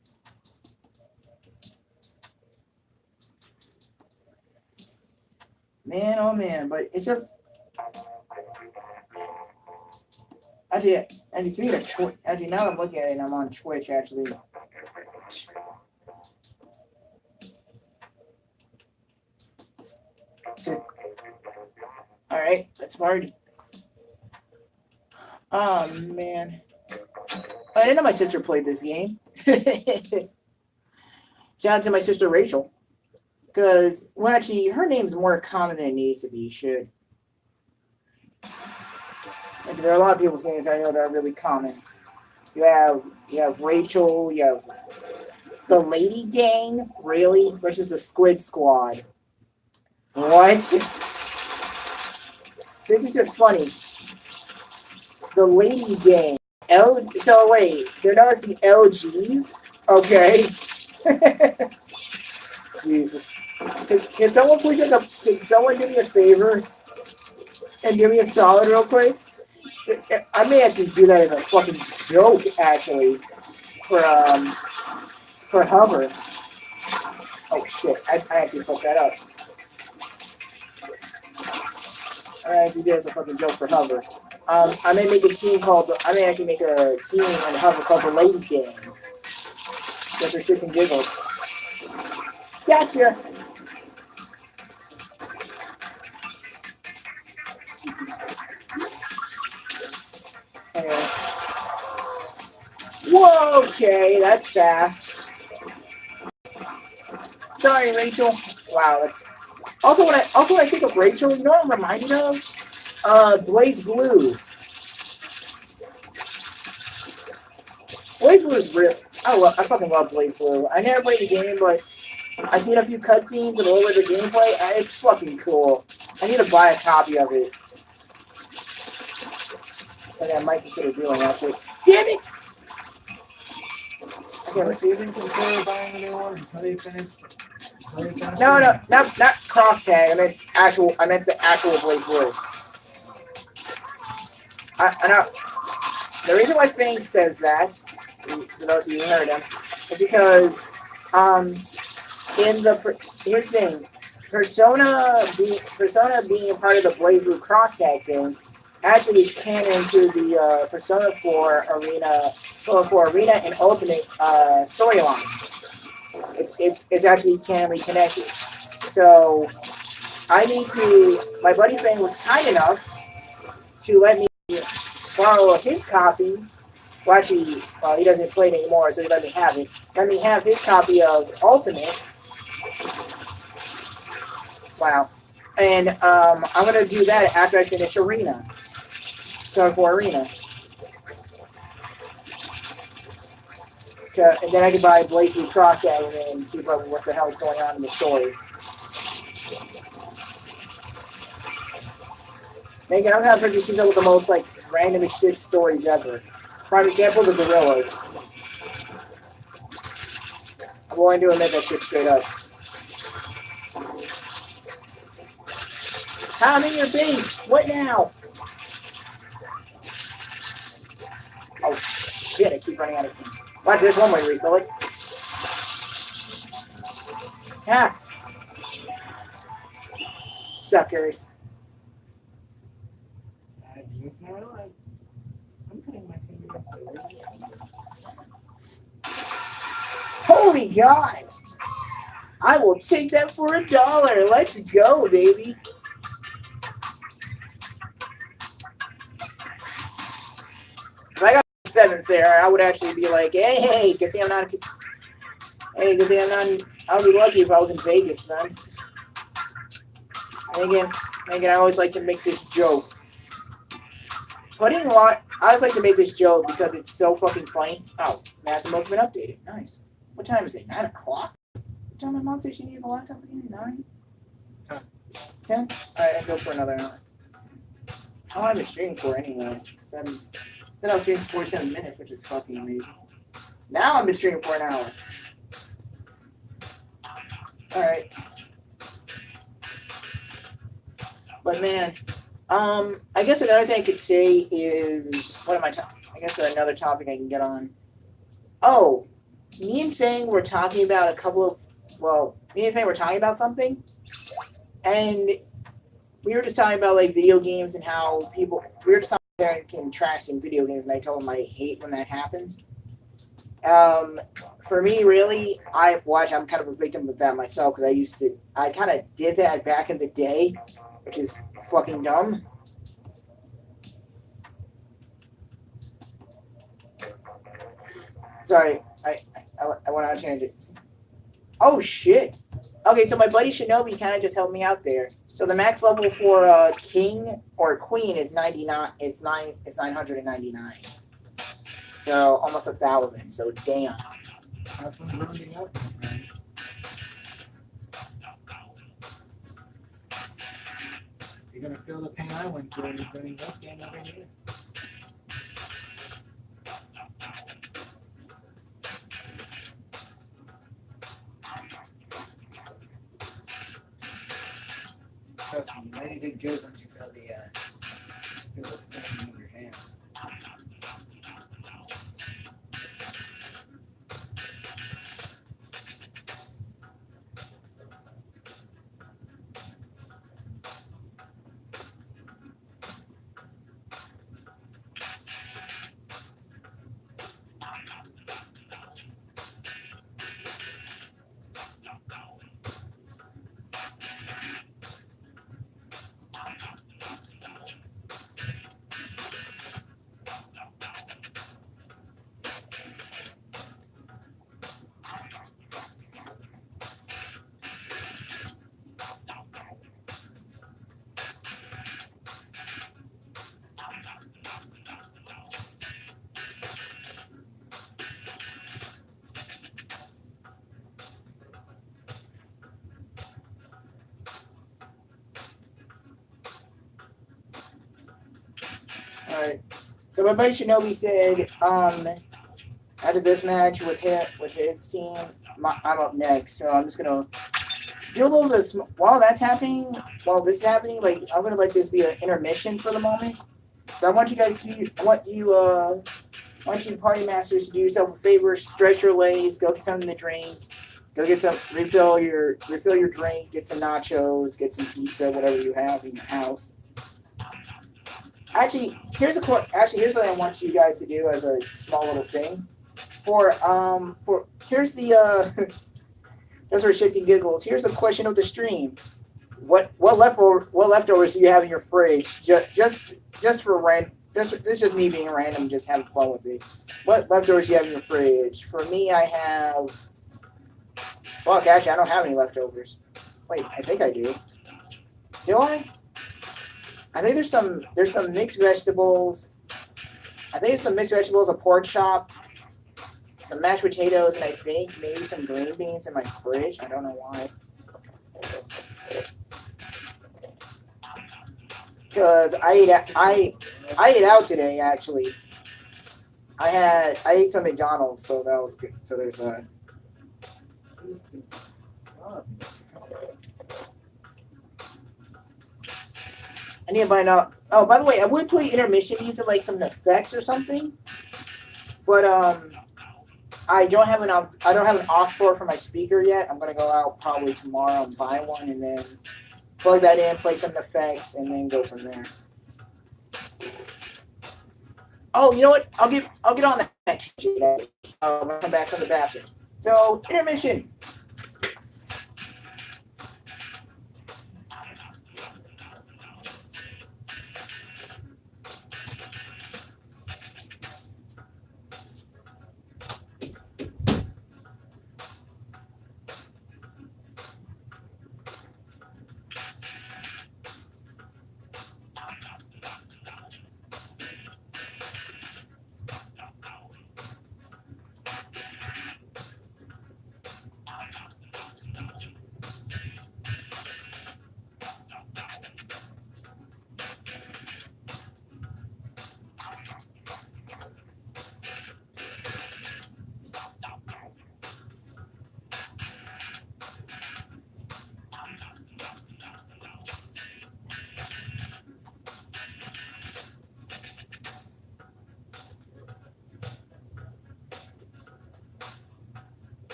Man, oh man, but it's just actually speaking of Twitch, actually now that I'm looking at it, I'm on Twitch actually. So, all right, let's party. Oh man, I didn't know my sister played this game. Shout out to my sister Rachel. Because, well, actually, her name's more common than it needs to be. Should. And there are a lot of people's names I know that are really common. You have Rachel. You have the Lady Gang, really, versus the Squid Squad. What? This is just funny. The Lady Gang. So wait, they're known as the LGs. Okay. Jesus. Can someone please can someone do me a favor and give me a solid real quick? I may actually do that as a fucking joke, actually, for Hover. Oh shit! I actually fucked that up. I actually did as a fucking joke for Hover. I may make a team I may actually make a team on Hover called the Lady Gang. Just for shits and giggles. Gotcha. Anyway. Whoa, okay, that's fast. Sorry, Rachel. Wow, that's also when I think of Rachel, you know what I'm reminded of? Blaze Blue. Blaze Blue is real. I fucking love Blaze Blue. I never played the game, but I've seen a few cutscenes and a little bit of the gameplay. It's fucking cool. I need to buy a copy of it. Something I might consider doing, actually. Damn it! If you even consider buying a new one until you finish. No, not cross tag. I meant the actual Blaze Blue. I know. The reason why Fang says that, for those of you who heard him, is because here's the thing, Persona being a part of the Blaze Blue cross tag thing actually is canon to the Persona 4 Arena and Ultimate storyline. It's actually canonly connected. So my buddy Fang was kind enough to let me borrow his copy. Well, actually, he doesn't play it anymore, so he let me have it. Let me have his copy of Ultimate. Wow. And I'm going to do that after I finish Arena. Sorry for Arena. And then I can buy Blaze Blue Cross Tag and then keep up with what the hell is going on in the story. Megan, I'm having to keep up with the most like random as shit stories ever. Prime example, the Gorillas. I'm going to admit that shit straight up. I'm in your base. What now? Oh shit! I keep running out of things. Watch this one way to refill it. Ah. Suckers. I just now realized I'm putting my team against the Holy God! I will take that for $1. Let's go, baby. If I got 7th there, I would actually be like, hey, good thing I'm not. Hey, good thing I'm not. I'll be lucky if I was in Vegas then. And again, I always like to make this joke. I always like to make this joke because it's so fucking funny. Oh, Maximo's been updated. Nice. What time is it? 9 o'clock? What time my mom said she needed the laptop again? 9? 10. 10? Alright, I'll go for another hour. How long have I been streaming for anyway? 7. Then I was streaming for 47 minutes, which is fucking amazing. Now I've been streaming for an hour. Alright. But man, I guess another thing I could say is, what am I I guess another topic I can get on. Oh, me and Fang were talking about me and Fang were talking about something, and we were just talking about like video games and how we were just talking about contrasting video games, and I told him I hate when that happens. For me, really, I'm kind of a victim of that myself because I kind of did that back in the day, which is fucking dumb. Sorry, I went on a tangent. Oh shit. Okay, so my buddy Shinobi kind of just helped me out there. So the max level for king or queen is 99. It's 999. So almost 1,000. So damn. Have fun rounding up, my friend. You're gonna feel the pain I went through winning this game every year. Trust me, you know you did good once you feel the sting in your hand. Alright. So my buddy Shinobi said, out of this match with his team, I'm up next. So I'm just gonna do a little bit while this is happening, like I'm gonna let this be an intermission for the moment. So I want you party masters to do yourself a favor, stretch your legs, go get something to drink, go get some refill your drink, get some nachos, get some pizza, whatever you have in your house. Actually, here's what I want you guys to do as a small little thing. Here's the those are shits and giggles. Here's a question of the stream. What leftovers do you have in your fridge? Just for this is just me being random, just having fun with it. What leftovers do you have in your fridge? For me, I have. Actually, I don't have any leftovers. Wait, I think I do. Do I? I think there's some mixed vegetables. I think there's some mixed vegetables, a pork chop, some mashed potatoes, and I think maybe some green beans in my fridge. I don't know why. Because I ate out today actually. I ate some McDonald's, so that was good. So there's I need to find out. Oh, by the way, I would play intermission using like some effects or something, but I don't have an aux port for my speaker yet. I'm gonna go out probably tomorrow and buy one, and then plug that in, play some effects, and then go from there. Oh, you know what? I'll get on that. I'm gonna come back from the bathroom. So intermission.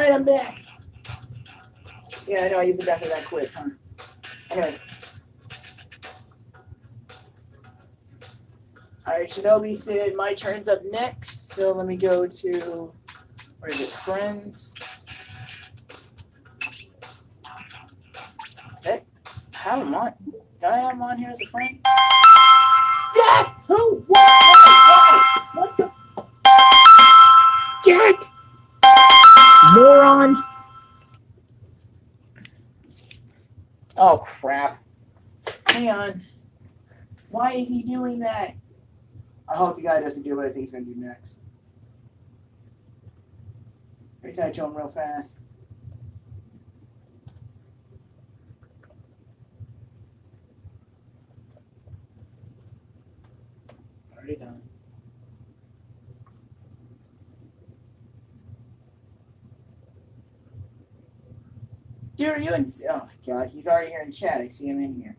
Alright, I'm back. Yeah, I know I used the bathroom that quick, huh? Anyway. Alright, Shinobi said my turn's up next, so let me go to, where is it, friends? Is that, how am I? Did I have him on here as a friend? Yeah! Who? Why? What the? Get! Moron! Oh, crap. Hang on. Why is he doing that? I hope the guy doesn't do what I think he's going to do next. Retouch him real fast. Already done. Dude, are you in? Oh, God. He's already here in chat. I see him in here.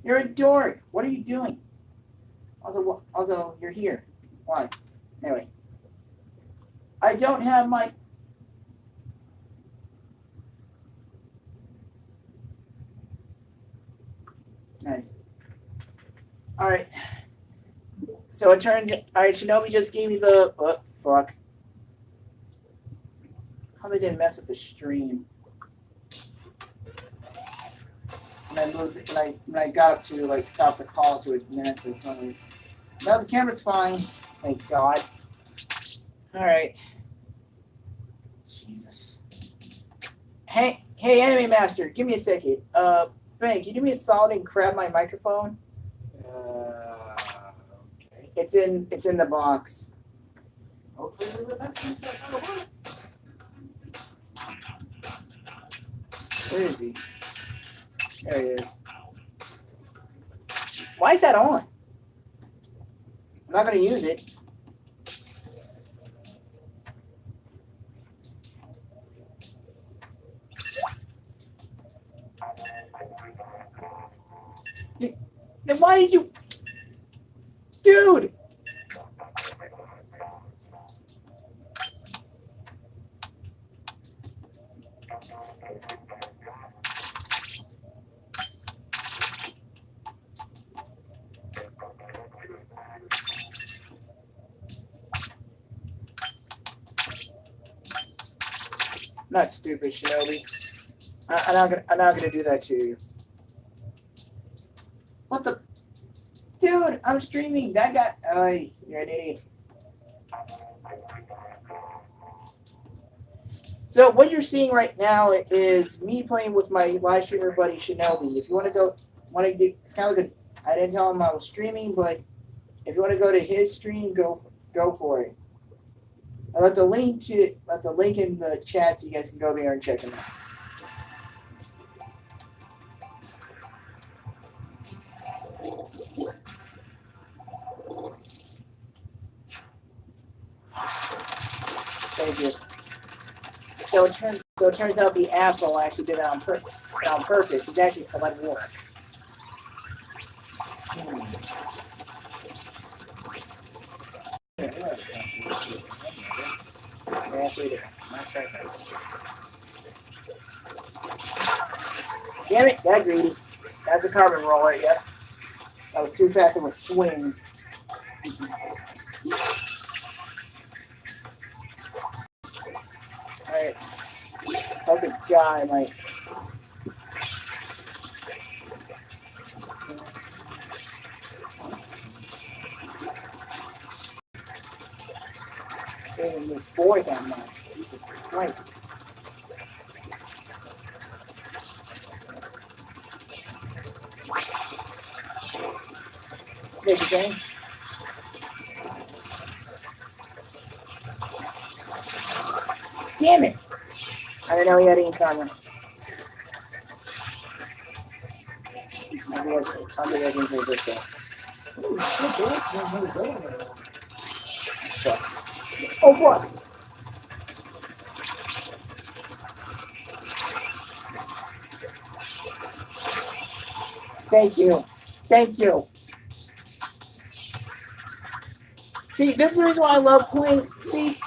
You're a dork. What are you doing? Also, you're here. Why? Anyway. I don't have my... Nice. Alright. So it turns... Alright, Shinobi just gave me the... Oh, fuck. How they didn't mess with the stream. When I got up to like stop the call to a minute to 20. Now the camera's fine. Thank God. Alright. Jesus. Hey, Anime Master, give me a second. Ben, can you do me a solid and grab my microphone? Okay. It's in the box. Hopefully the best myself out of us. Where is he? There he is. Why is that on? I'm not gonna use it. Then why did you... Dude! Not stupid, Shinobi. I'm not gonna do that to you. What the? Dude, I'm streaming. That guy. Oh, you're an idiot. So what you're seeing right now is me playing with my live streamer buddy Shinobi. If you want to it's kind of like I didn't tell him I was streaming, but if you want to go to his stream, go for it. I left the link in the chat so you guys can go there and check him out. Thank you. So it turns out the asshole actually did it on purpose. He's actually still at work. Yes, we do. Damn it, that greedy. That's a carbon roller, yep. That was too fast of a swing. Alright. It's like a guy might. They didn't move forward that much. Jesus Christ. Big thing. Damn it! I didn't know he had any camera. I'll be guys into this stuff. Fuck. Oh fuck! Thank you. Thank you. See, this is the reason why I love playing. See,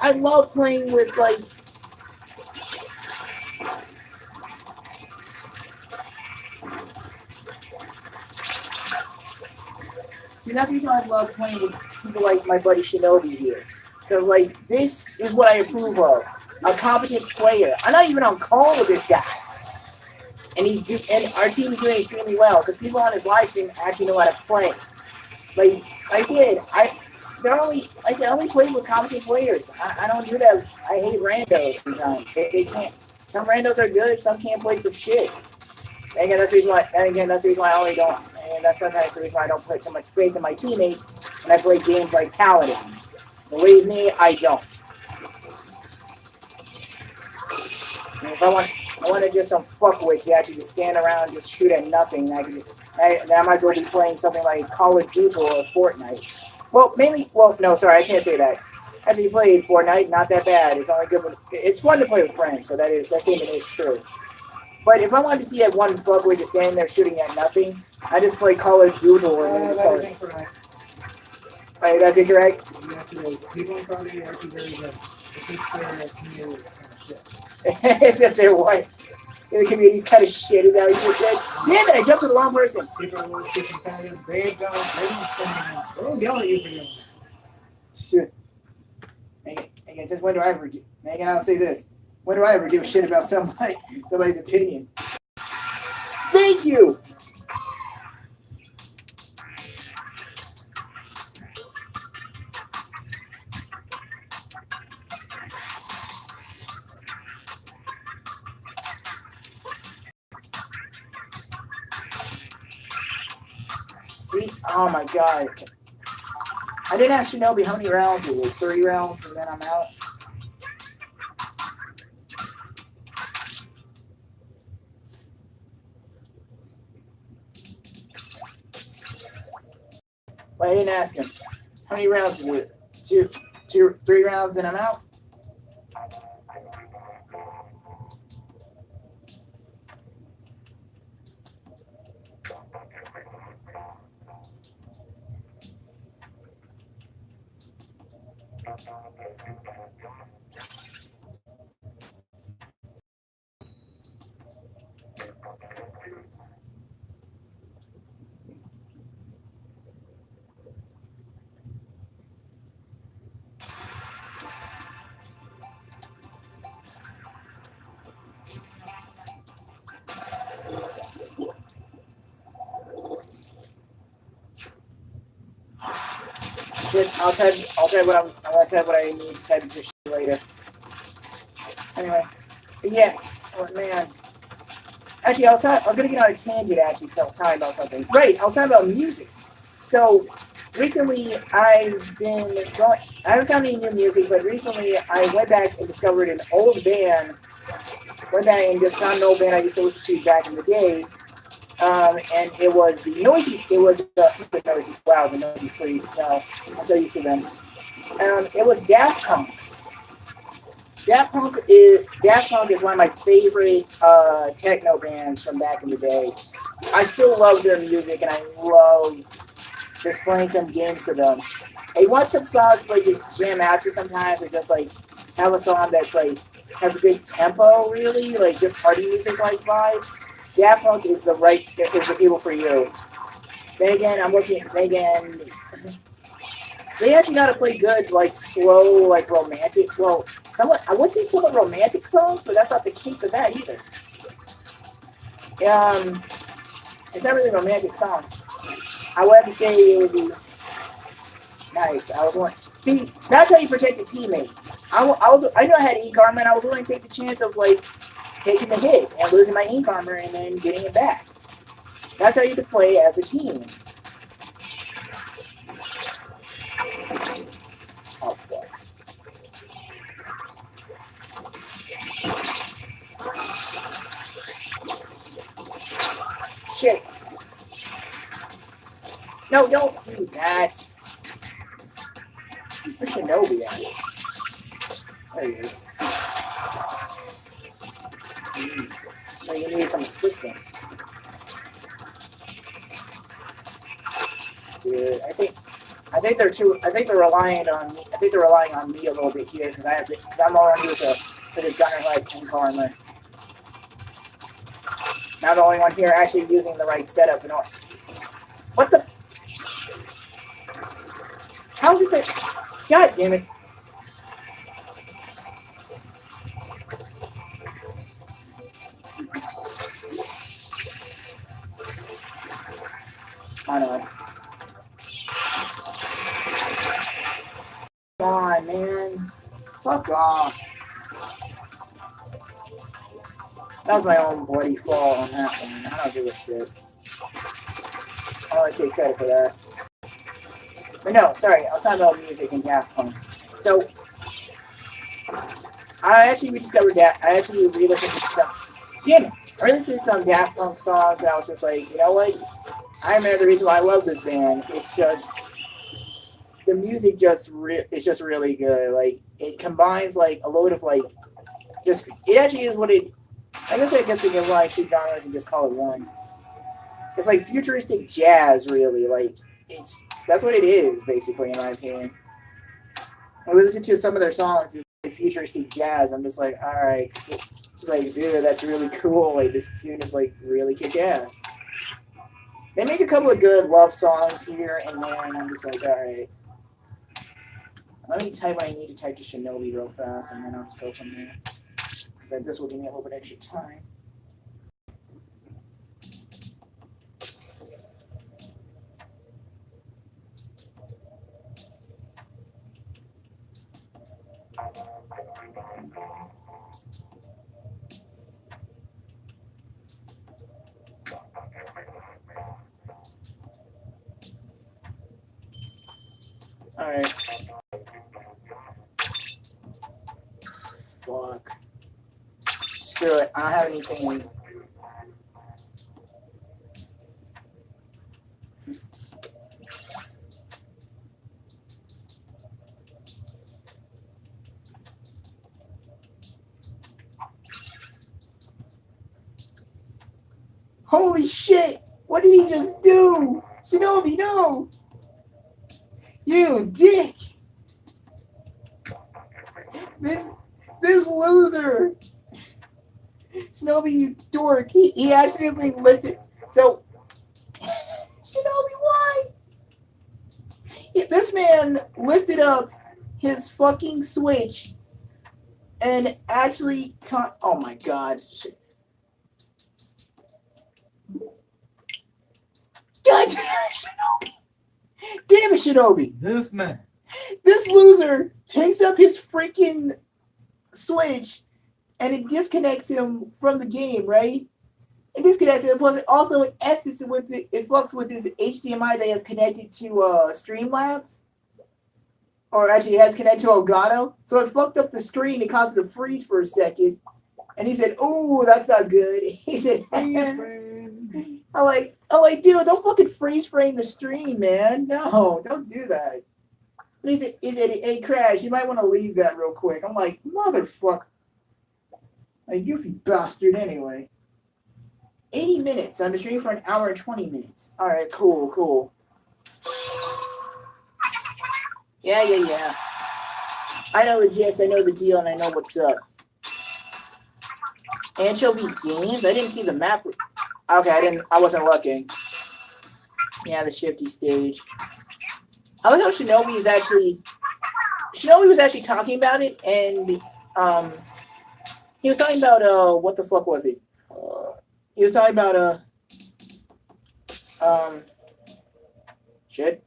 I love playing with like. See, that's the reason I love playing with people like my buddy Shinobi here. Because, like, this is what I approve of. A competent player. I'm not even on call with this guy. And our team is doing extremely well. Because people on his live stream actually know how to play. Like I said, I only play with competent players. I don't do that. I hate randos sometimes. They can't. Some randos are good. Some can't play for shit. And again, that's the reason why. And again, that's the reason why I only don't. And that's sometimes the reason why I don't put too much faith in my teammates when I play games like Paladins. Believe me, I don't. And if I want to just some fuckwits to actually just stand around and just shoot at nothing. Then I might as well be playing something like Call of Duty or Fortnite. Well, no, sorry, I can't say that. Actually, played Fortnite, not that bad. It's only good. It's fun to play with friends, so that statement is true. But if I wanted to see that one fuckwit just standing there shooting at nothing, I just play Call of Duty or That is incorrect. Wait, that's incorrect? Yes, it is. People in Saudi are actually very good. It's just their community is kind of shit. It's just their white. The community's kind of shit, is that what you just said? Damn it, I jumped to the wrong person. People are really super competitive. They don't stand out. They'll yell at you for doing that. Shit. Again, just when do I ever do? Again, I'll say this. When do I ever give a shit about somebody's opinion? Thank you! See? Oh my god. I didn't ask Shinobi how many rounds it was. 3 rounds and then I'm out. Wait, I didn't ask him. How many rounds is it? 3 rounds and I'm out? I'll type what I need to type into later. Anyway, but yeah, oh, man. Actually, I was gonna get on a tangent. Actually, talking about something. Right, I was talking about music. So recently, I haven't found any new music, but recently I went back and discovered an old band. Went back and just found an old band I used to listen to back in the day. And it was the Noisy. It was the Noisy. Wow, the Noisy Freaks. No, I'm so used to them. It was Daft Punk. Daft Punk is one of my favorite techno bands from back in the day. I still love their music, and I love just playing some games to them. I want some songs to, like, just jam out to sometimes, or just like have a song that's like has a good tempo, really, like good party music like vibe. Daft Punk is the people for you. Then again, they actually know how to play good, like slow, like romantic. Well, I would say somewhat romantic songs, but that's not the case of that either. It's not really romantic songs. I would have to say it would be nice. See, that's how you protect a teammate. I know I had ink armor, and I was willing to take the chance of like taking the hit and losing my ink armor and then getting it back. That's how you can play as a team. Oh fuck. Shit. No, don't do that. Where's Shinobi at? There he is. So you need some assistance. Dude, I think they're reliant on me. I think they're relying on me a little bit here because I'm already with a gunner who has 10 armor. Now the only one here actually using the right setup in order. What the? How is it that? God damn it! I know. Come on, man. Fuck off. That was my own bloody fall on that one. I don't give a shit. I want to take credit for that. But no, sorry. I was talking about music and Daft Punk. So, I actually rediscovered that. I actually re-listened to some. Damn it! I re-listened to some Daft Punk songs and I was just like, you know what? I remember the reason why I love this band. It's just the music it's just really good. Like it combines like a load of like just it actually is what it. I guess we can combine two genres and just call it one. It's like futuristic jazz, really. Like that's what it is basically, in my opinion. When we listen to some of their songs, it's like futuristic jazz. I'm just like, all right, it's like, dude, that's really cool. Like this tune is like really kick ass. They make a couple of good love songs here and there, and I'm just like, all right. Let me type what I need to type to Shinobi real fast, and then I'll just go from there. Because this will give me a little bit extra time. Alright. Fuck. Screw it. I don't have anything. Holy shit! What did he just do? Shinobi, no! You dick! This loser! Shinobi, you dork! He accidentally lifted. So, Shinobi, why? This man lifted up his fucking Switch and actually oh my god. God damn it, Shinobi! Damn it, Shinobi! This man. This loser hangs up his freaking Switch and it disconnects him from the game, right? It disconnects him. Plus, it also it fucks with his HDMI that is connected to Streamlabs. Or actually, it has connected to Elgato. So it fucked up the screen. It caused it to freeze for a second. And he said, "Ooh, that's not good." He said, I'm like, dude, don't fucking freeze frame the stream, man. No, don't do that. But he said, hey, Crash, you might want to leave that real quick. I'm like, motherfucker. Like, goofy bastard, anyway. 80 minutes. I'm streaming for an hour and 20 minutes. All right, cool. Yeah. I know the gist, I know the deal, and I know what's up. Anchovy Games? I didn't see the map. Okay, I wasn't looking. Yeah, the shifty stage. I like how Shinobi was actually talking about it, and he was talking about what the fuck was it? He was talking about shit.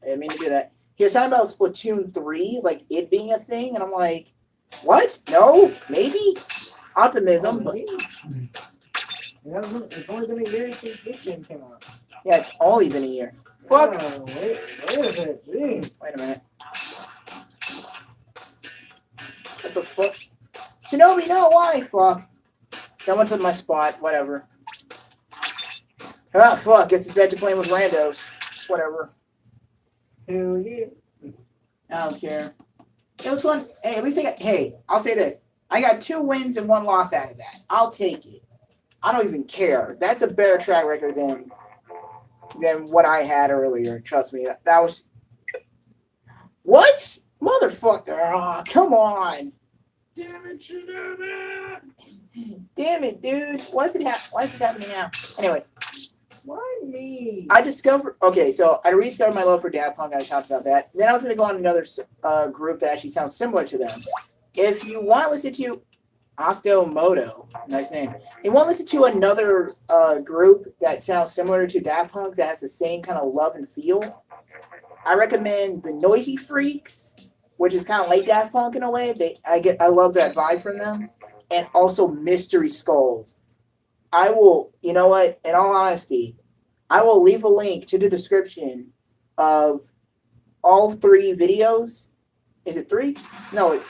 I didn't mean to do that. He was talking about Splatoon 3, like it being a thing, and I'm like, what? No, maybe optimism. But yeah, it's only been a year since this game came out. Yeah, it's only been a year. Fuck. Oh, wait a minute, jeez. Wait a minute. What the fuck? Shinobi, no, why? Fuck. I went to my spot, whatever. Ah, fuck, guess it's back to playing with randos. Whatever. Hell yeah. I don't care. It was fun. Hey, at least I'll say this. I got 2 wins and 1 loss out of that. I'll take it. I don't even care. That's a better track record than what I had earlier. Trust me. That was... What? Motherfucker! Oh, come on! Damn it, Shinobi! Damn it, dude! Why is this happening now? Anyway, Why me? I discovered. Okay, so I rediscovered my love for Daft Punk. I talked about that. Then I was going to go on another group that actually sounds similar to them. If you want to listen to Octomoto, nice name. You want to listen to another group that sounds similar to Daft Punk that has the same kind of love and feel? I recommend the Noisy Freaks, which is kind of like Daft Punk in a way. I love that vibe from them, and also Mystery Skulls. I will, you know what? In all honesty, I will leave a link to the description of all 3 videos. Is it 3? No,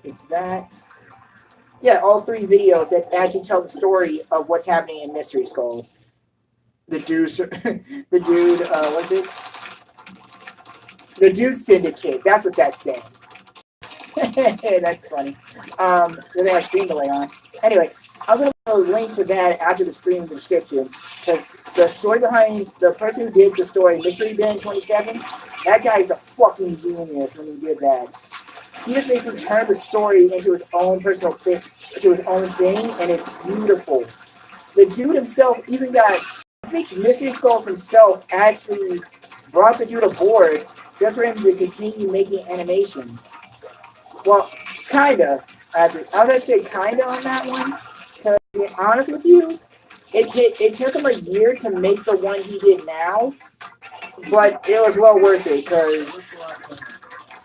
it's that. Yeah, all 3 videos that actually tell the story of what's happening in Mystery Skulls. The dude, what's it? The Dude Syndicate. That's what that's saying. That's funny. They have stream delay on. Anyway, I'm going to link to that after the stream description, because the story behind the person who did the story, Mystery Ben 27, that guy is a fucking genius when he did that. He just basically turned the story into his own personal thing, into his own thing, and it's beautiful. The dude himself even got, I think Mystery Skulls himself actually brought the dude aboard just for him to continue making animations. Well, kinda. I was gonna say kinda on that one. Because to be honest with you, it took him a year to make the one he did now, but it was well worth it because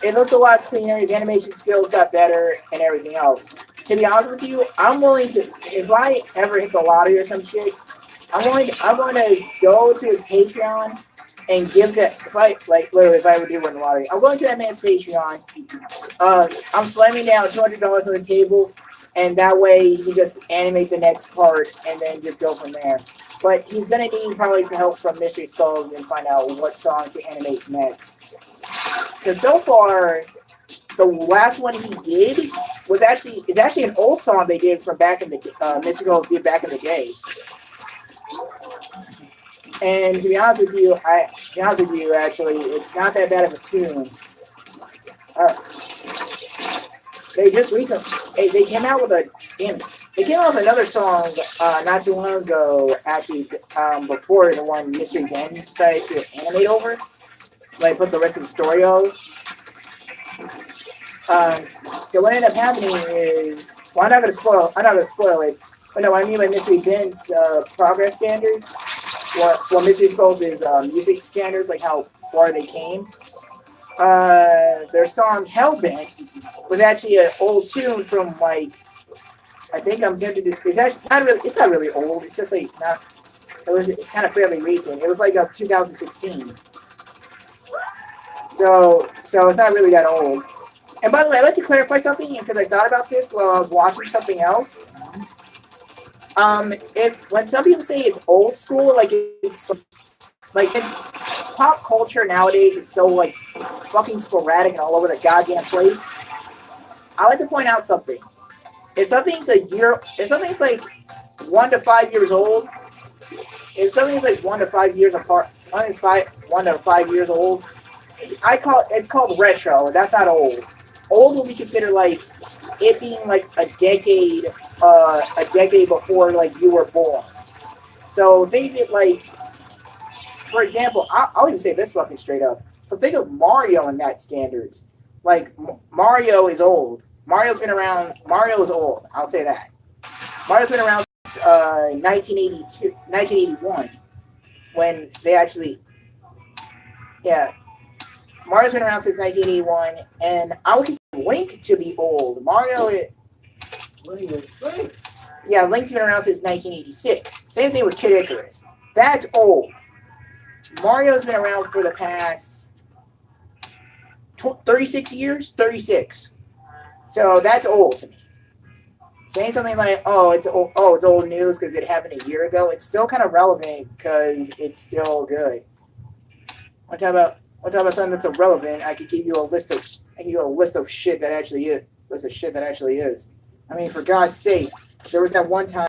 it looks a lot cleaner. His animation skills got better and everything else. To be honest with you, I'm willing to, if I ever hit the lottery or some shit, I'm going to go to his Patreon and give that, if I ever do win the lottery, I'm going to that man's Patreon. I'm slamming down $200 on the table, and that way he can just animate the next part and then just go from there. But he's going to need probably help from Mystery Skulls and find out what song to animate next. Because so far, the last one he did is actually an old song they did from back in the Mystery Skulls did back in the day. And to be honest with you, actually, it's not that bad of a tune. They just recently they came out with another song not too long ago. Actually, before the one Mystery Ben decided to animate over, like put the rest of the story over. So what ended up happening is, well, I'm not gonna spoil it. But no, what I mean by Mystery Ben's progress standards. What Mystery Skulls is music standards, like how far they came. Their song Hellbent was actually an old tune from like, I think I'm tempted to, it's not really old, it's just like it's kind of fairly recent. It was like 2016. So it's not really that old. And by the way, I'd like to clarify something because I thought about this while I was watching something else. When some people say it's old school, it's pop culture nowadays, it's so like fucking sporadic and all over the goddamn place. I like to point out something. If something's like 1 to 5 years old, if something's like 1 to 5 years apart, 1 to 5 years old, it's called retro. That's not old. Old will be considered like it being like a decade before like you were born. So think of it like, for example, I'll even say this fucking straight up. So think of Mario in that standards. Like Mario is old. Mario is old. I'll say that. Mario's been around since 1981, when they actually, yeah. Mario's been around since 1981, and I would consider Link to be old. Yeah, Link's been around since 1986. Same thing with Kid Icarus. That's old. Mario's been around for the past 36 years? 36. So that's old to me. Saying something like, it's old news because it happened a year ago, it's still kind of relevant because it's still good. Want to talk about something that's irrelevant? I could give you a list of shit that actually is. I mean, for God's sake, there was that one time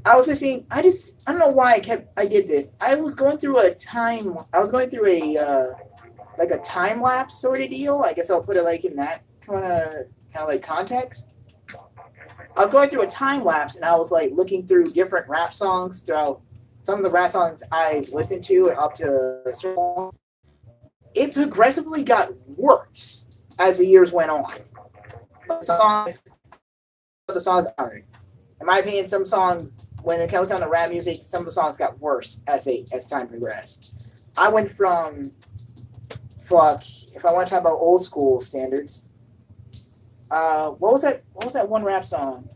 I was listening. I don't know why I did this. I was going through a like a time lapse sort of deal. I guess I'll put it like in that kind of like context. I was going through a time lapse and I was like looking through different rap songs throughout some of the rap songs I listened to and up to a certain point. It progressively got worse as the years went on. The songs are, in my opinion, some songs when it comes down to rap music, some of the songs got worse as time progressed. I went from if I want to talk about old school standards, what was that one rap song?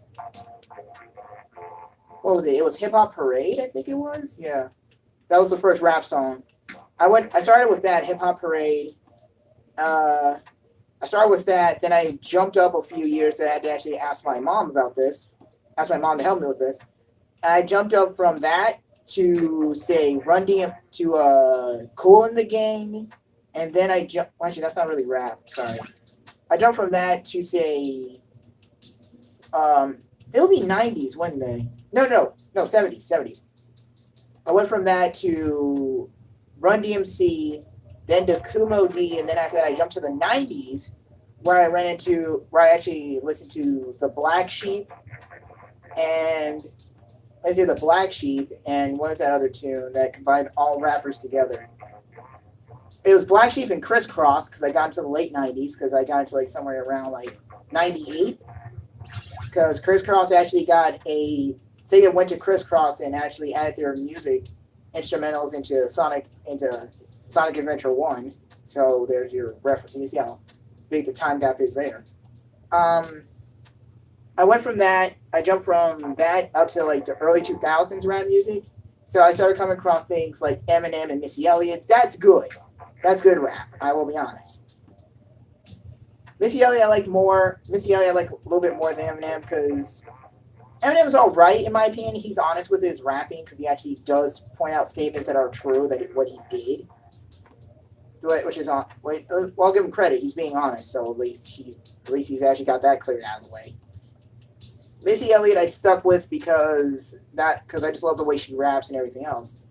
What was it? It was Hip Hop Parade, I think it was. Yeah, that was the first rap song. I started with that Hip Hop Parade. I started with that. Then I jumped up a few years. I had to actually ask my mom about this. Ask my mom to help me with this. I jumped up from that to say Run DM to Cool in the Gang, and then I jumped. Actually, that's not really rap. Sorry. I jumped from that to say, it'll be 90s, wouldn't they? No, 70s. I went from that to Run DMC, then to Kumo D, and then after that I jumped to the 90s, where I actually listened to the Black Sheep, and the Black Sheep, and what is that other tune that combined all rappers together? It was Black Sheep and Crisscross, because I got into the late 90s, because I got into like somewhere around like 98, because Crisscross actually got Sega went to Crisscross and actually added their music instrumentals into Sonic Adventure 1. So there's your reference. You see how big the time gap is there. I went from that. I jumped from that up to like the early 2000s rap music. So I started coming across things like Eminem and Missy Elliott. That's good. That's good rap. I will be honest. Missy Elliott I like more. Missy Elliott I like a little bit more than Eminem because Eminem's all right in my opinion. He's honest with his rapping because he actually does point out statements that are true, that what he did. Which is I'll give him credit. He's being honest, so at least he's actually got that cleared out of the way. Missy Elliott I stuck with because I just love the way she raps and everything else.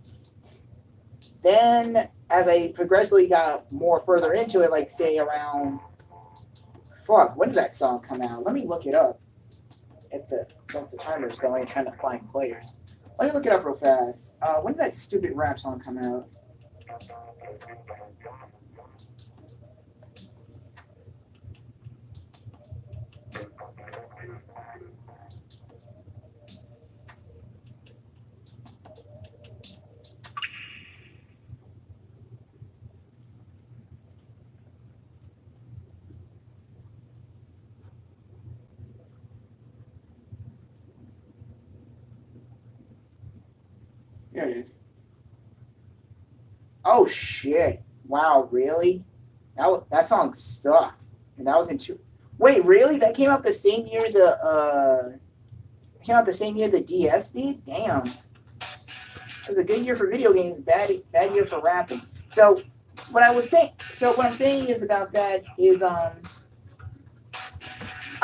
Then as I progressively got more further into it, like say around when did that song come out? Let me look it up. Once the timer's going, trying to find players. Let me look it up real fast. When did that stupid rap song come out? Here it is. Oh shit! Wow, really? That song sucked, and that was in two. Wait, really? That came out the same year the DS did. Damn, it was a good year for video games. Bad year for rapping. So what I'm saying is about that is I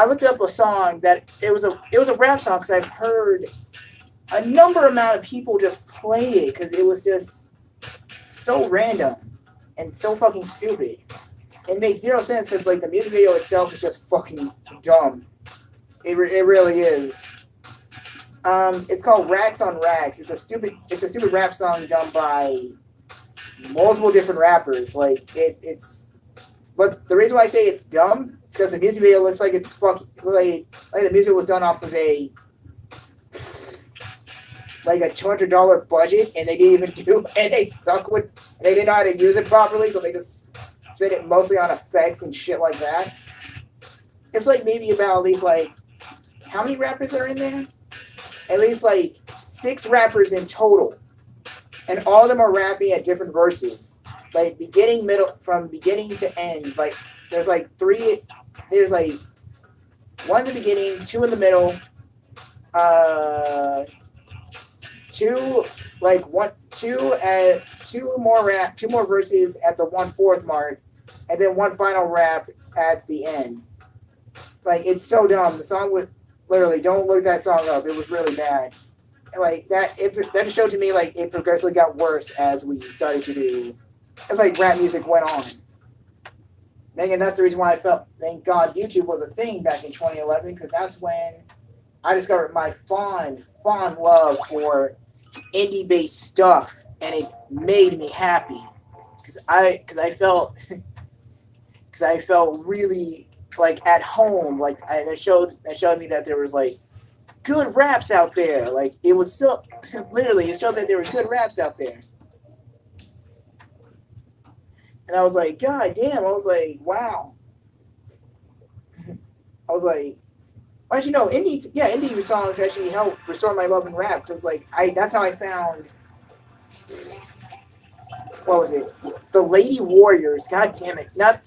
looked up a song that it was a rap song because I've heard a number amount of people just play it because it was just so random and so fucking stupid. It makes zero sense because like the music video itself is just fucking dumb. It really is. It's called Racks on Racks. It's a stupid rap song done by multiple different rappers. Like it's. But the reason why I say it's dumb is because the music video looks like it's fucking like the music was done off of a $200 budget, and they didn't even they didn't know how to use it properly, so they just spent it mostly on effects and shit like that. It's like maybe about at least like how many rappers are in there? At least like 6 rappers in total, and all of them are rapping at different verses, like from beginning to end. Like there's like 3. There's like 1 in the beginning, 2 in the middle. 2 more verses at the 1/4 mark, and then 1 final rap at the end. Like it's so dumb. The song was literally, don't look that song up. It was really bad. And like that just showed to me like it progressively got worse as we started to do. It's like rap music went on. And that's the reason why I felt, thank God, YouTube was a thing back in 2011, because that's when I discovered my fond love for indie-based stuff, and it made me happy, because I felt really like at home. Like it showed me that there was like good raps out there. Like it was so literally, it showed that there were good raps out there. And I was like, God damn, I was like, wow. I was like, actually no, indie songs actually help restore my love in rap, because like that's how I found, what was it? The Lady Warriors. God damn it. That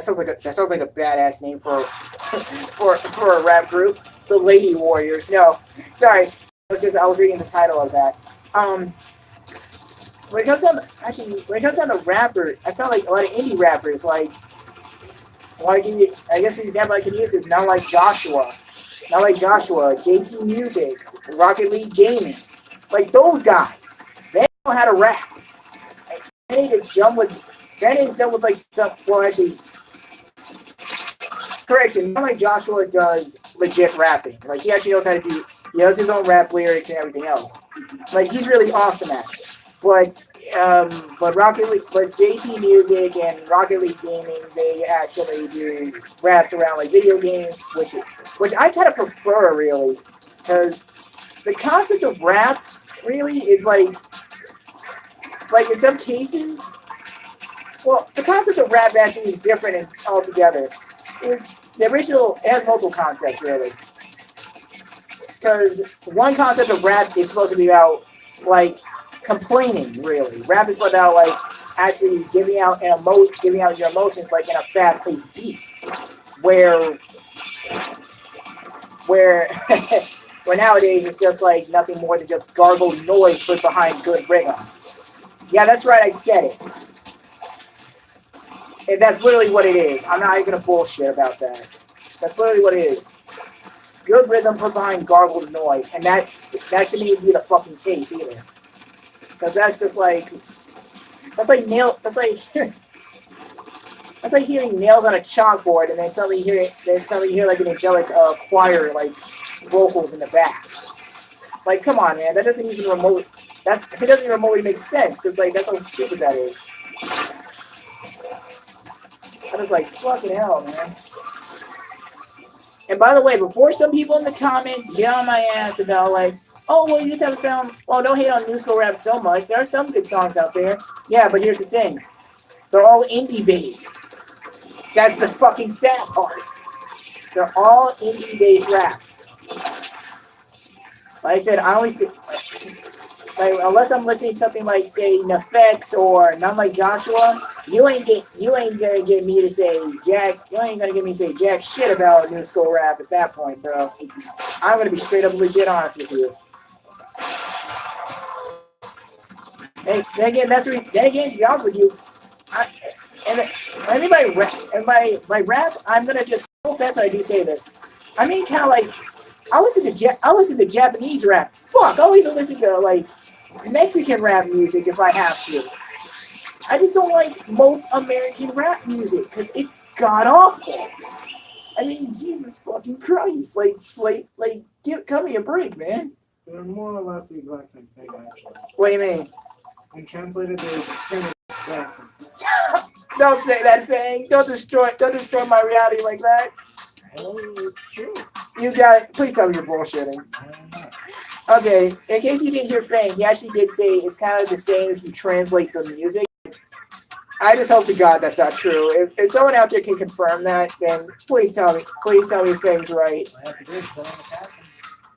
sounds like a badass name for for a rap group. The Lady Warriors. No. Sorry. I was reading the title of that. When it comes down to rapper, I felt like a lot of indie rappers, like, I guess the example I can use is Not Like Joshua, JT Music, Rocket League Gaming, like those guys. They know how to rap. Then it's done with like some. Well, actually, correction. Not Like Joshua does legit rapping. Like he actually knows how to do. He has his own rap lyrics and everything else. Like he's really awesome at it. But JT Music and Rocket League Gaming, they actually do raps around like video games, which I kind of prefer, really, because the concept of rap really is like in some cases, well, the concept of rap actually is different altogether. Is the original, it has multiple concepts, really, because one concept of rap is supposed to be about like complaining, really. Rap is about like actually giving out your emotions like in a fast-paced beat, where where nowadays it's just like nothing more than just gargled noise put behind good rhythm. Yeah, that's right, I said it. And that's literally what it is. I'm not even gonna bullshit about that. That's literally what it is. Good rhythm put behind gargled noise, and that shouldn't even be the fucking case either. Because that's just like that's like hearing nails on a chalkboard, and then suddenly you hear like an angelic choir like vocals in the back. Like, come on, man, that doesn't even remotely make sense, because like that's how stupid that is. I was like, fucking hell, man. And by the way, before some people in the comments get on my ass about like, oh, well, you just haven't found, well, don't hate on new school rap so much. There are some good songs out there. Yeah, but here's the thing. They're all indie-based. That's the fucking sad part. They're all indie-based raps. Like I said, unless I'm listening to something like, say, Nefex or Not Like Joshua, you ain't gonna get me to say jack shit about new school rap at that point, bro. I'm gonna be straight up legit honest with you. Then again, to be honest with you, my rap, I'm gonna just, no offense when I do say this. I mean, kind of like, I listen to Japanese rap. Fuck, I'll even listen to like Mexican rap music if I have to. I just don't like most American rap music because it's god awful. I mean, Jesus fucking Christ! Cut me a break, man. They're more or less the exact same thing, actually. What do you mean? When translated, they're kind of the exact same thing. Don't say that thing. Don't destroy my reality like that. Oh, it's true. You got it. Please tell me you're bullshitting. Okay, in case you didn't hear Fang, he actually did say it's kind of the same if you translate the music. I just hope to God that's not true. If someone out there can confirm that, then please tell me. Please tell me Fang's right.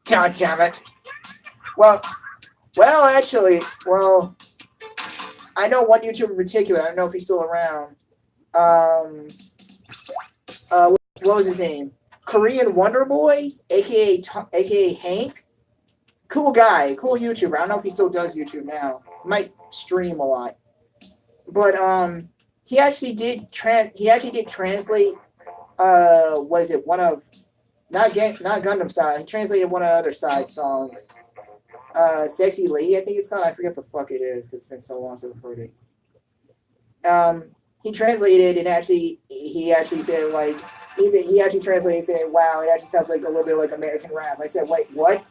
God damn it. Well, actually, I know one YouTuber in particular. I don't know if he's still around. What was his name? Korean Wonder Boy, aka Hank. Cool guy, cool YouTuber. I don't know if he still does YouTube now. Might stream a lot, but he actually did translate. What is it? One of not Gundam Style. He translated one of the other side songs. Sexy Lady, I think it's called. I forget the fuck it is because it's been so long since I've heard it. he translated and he actually said like he actually translated and said, "Wow, it actually sounds like a little bit like American rap." I said, "Wait, what?"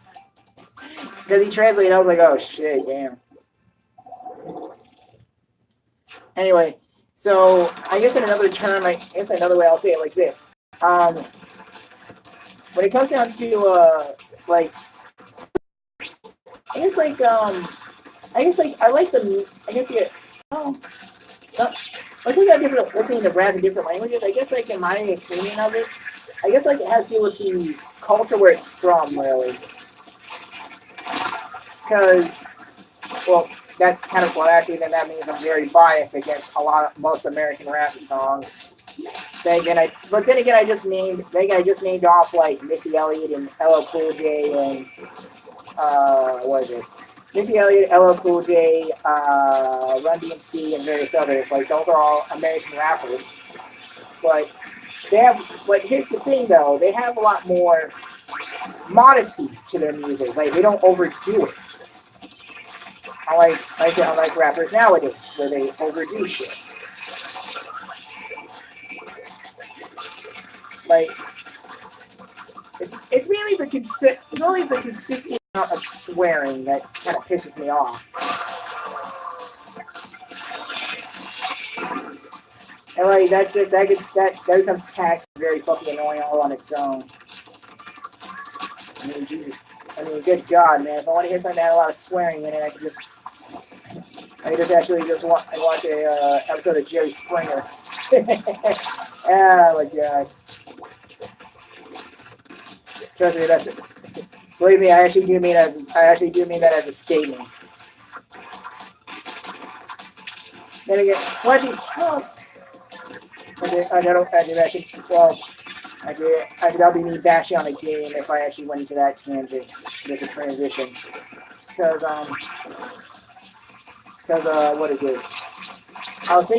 Because he translated, I was like, "Oh shit, damn." Anyway, so I guess in another term, I guess another way I'll say it like this. When it comes down to like I guess like I guess like I like the I guess yeah some I think I different listening to rap in different languages. I guess like in my opinion of it, I guess like it has to do with the culture where it's from really. Because well that's kind of well actually then that means I'm very biased against most American rap songs. But then again I just named off like Missy Elliott and LL Cool J and what is it? Missy Elliott, LL Cool J, Run DMC, and various others. Like those are all American rappers. But but here's the thing though, they have a lot more modesty to their music. Like they don't overdo it. Unlike rappers nowadays, where they overdo shit. Like it's really the consistent amount of swearing that kind of pisses me off. And like that becomes taxed very fucking annoying all on its own. I mean, Jesus. I mean, good God, man. If I want to hear something that had a lot of swearing in it, I could just watch a episode of Jerry Springer. Oh my God. Trust me, that's it. Believe me, I actually do mean that as a statement. Then again, that'll be me bashing on a game if I actually went into that tangent. There's a transition. Because what is it? I was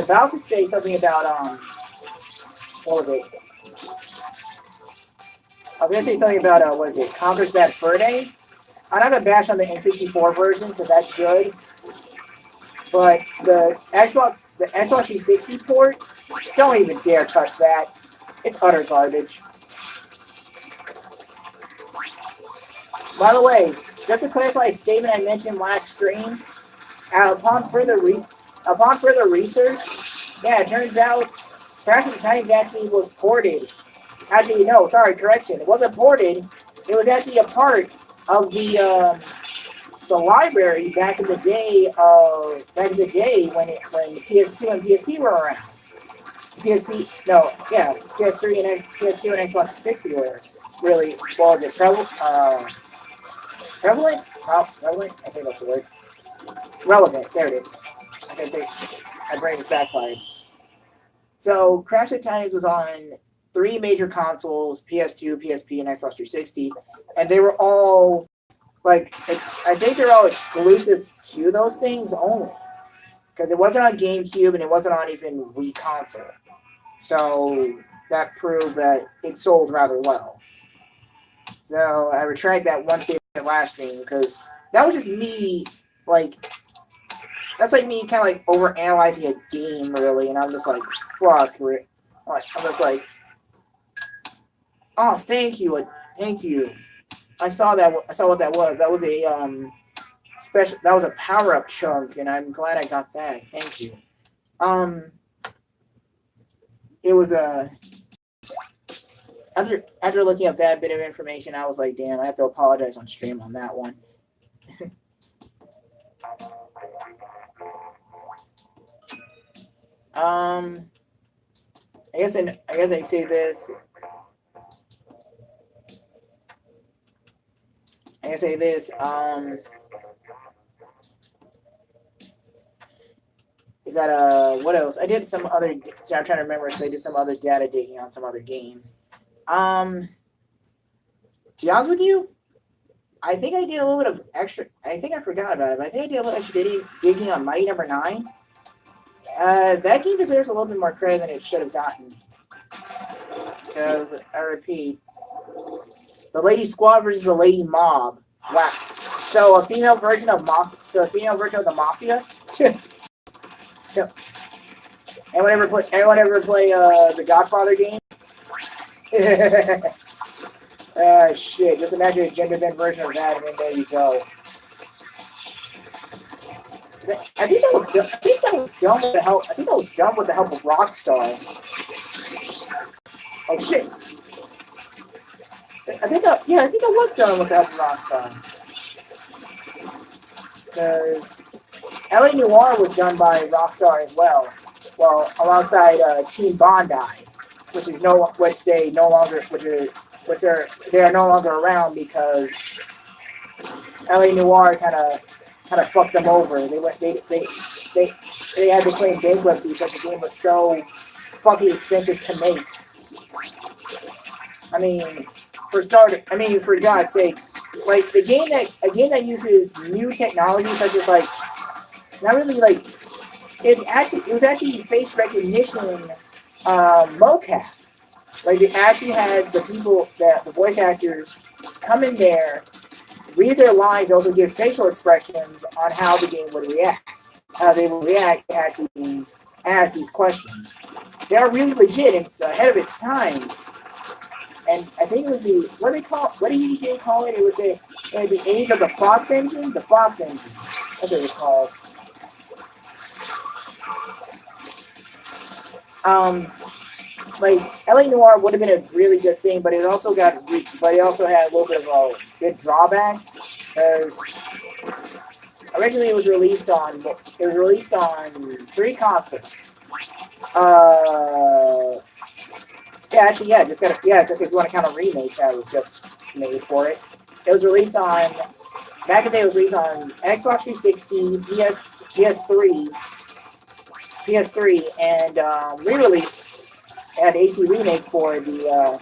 about to say something about what was it? I was going to say something about, what is it, Conker's Bad Fur Day. I'm not going to bash on the N64 version, because that's good. But the Xbox 360 port, don't even dare touch that. It's utter garbage. By the way, just to clarify a statement I mentioned last stream, upon further research, yeah, it turns out Crash of the Titans actually was ported. Actually, no, sorry, correction. It wasn't ported. It was actually a part of the library back in the day. When PS2 and PSP were around. PS3 and PS2 and Xbox 360 were really prevalent? Prevalent? No, prevalent. I think that's the word. Relevant. There it is. I think my brain is backfired. So Crash of the Titans was on 3 major consoles, PS2, PSP, and Xbox 360, and they were all I think they're all exclusive to those things only, because it wasn't on GameCube and it wasn't on even Wii console. So that proved that it sold rather well. So I retract that one statement last stream, because that was just me, that's like me kind of over analyzing a game really, and I'm just like, fuck, I'm just like, oh, thank you. I saw what that was. That was a special. That was a power up chunk, and I'm glad I got that. Thank you. It was after looking up that bit of information, I was like, damn, I have to apologize on stream on that one. I guess I say this. Is that what else? I did some other. So I'm trying to remember because I did some other data digging on some other games. To be honest with you, I think I did a little bit of extra. I think I forgot about it, but I think I did a little extra digging on Mighty Number 9. That game deserves a little bit more credit than it should have gotten. Because I repeat, the Lady Squad versus the Lady Mob. Wow. So a female version of the Mafia. Anyone ever play the Godfather game? Shit. Just imagine a gender bent version of that, and then there you go. I think that was done with the help. I think that was done with the help of Rockstar. Oh shit! I think that was done with the help of Rockstar. Because LA Noire was done by Rockstar as well. Well, alongside Team Bondi, they are no longer around because LA Noire kind of fucked them over. They had to claim bankruptcy because the game was so fucking expensive to make. I mean, for God's sake, like a game that uses new technology such as like not really like it was actually face recognition mocap. Like they actually had the voice actors come in there, read their lines, also give facial expressions on how the game would react. How they would react to actually ask these questions. They are really legit and it's ahead of its time. And I think it was what did EJ call it? It was the age of the Fox engine? The Fox engine. That's what it was called. Like LA Noire would have been a really good thing, but it also had a little bit of good drawbacks because originally it was released on 3 consoles. Because if you want to count a remake that was just made for it. It was released on back in the day. It was released on Xbox 360, PS3, and re-released. Had AC remake for the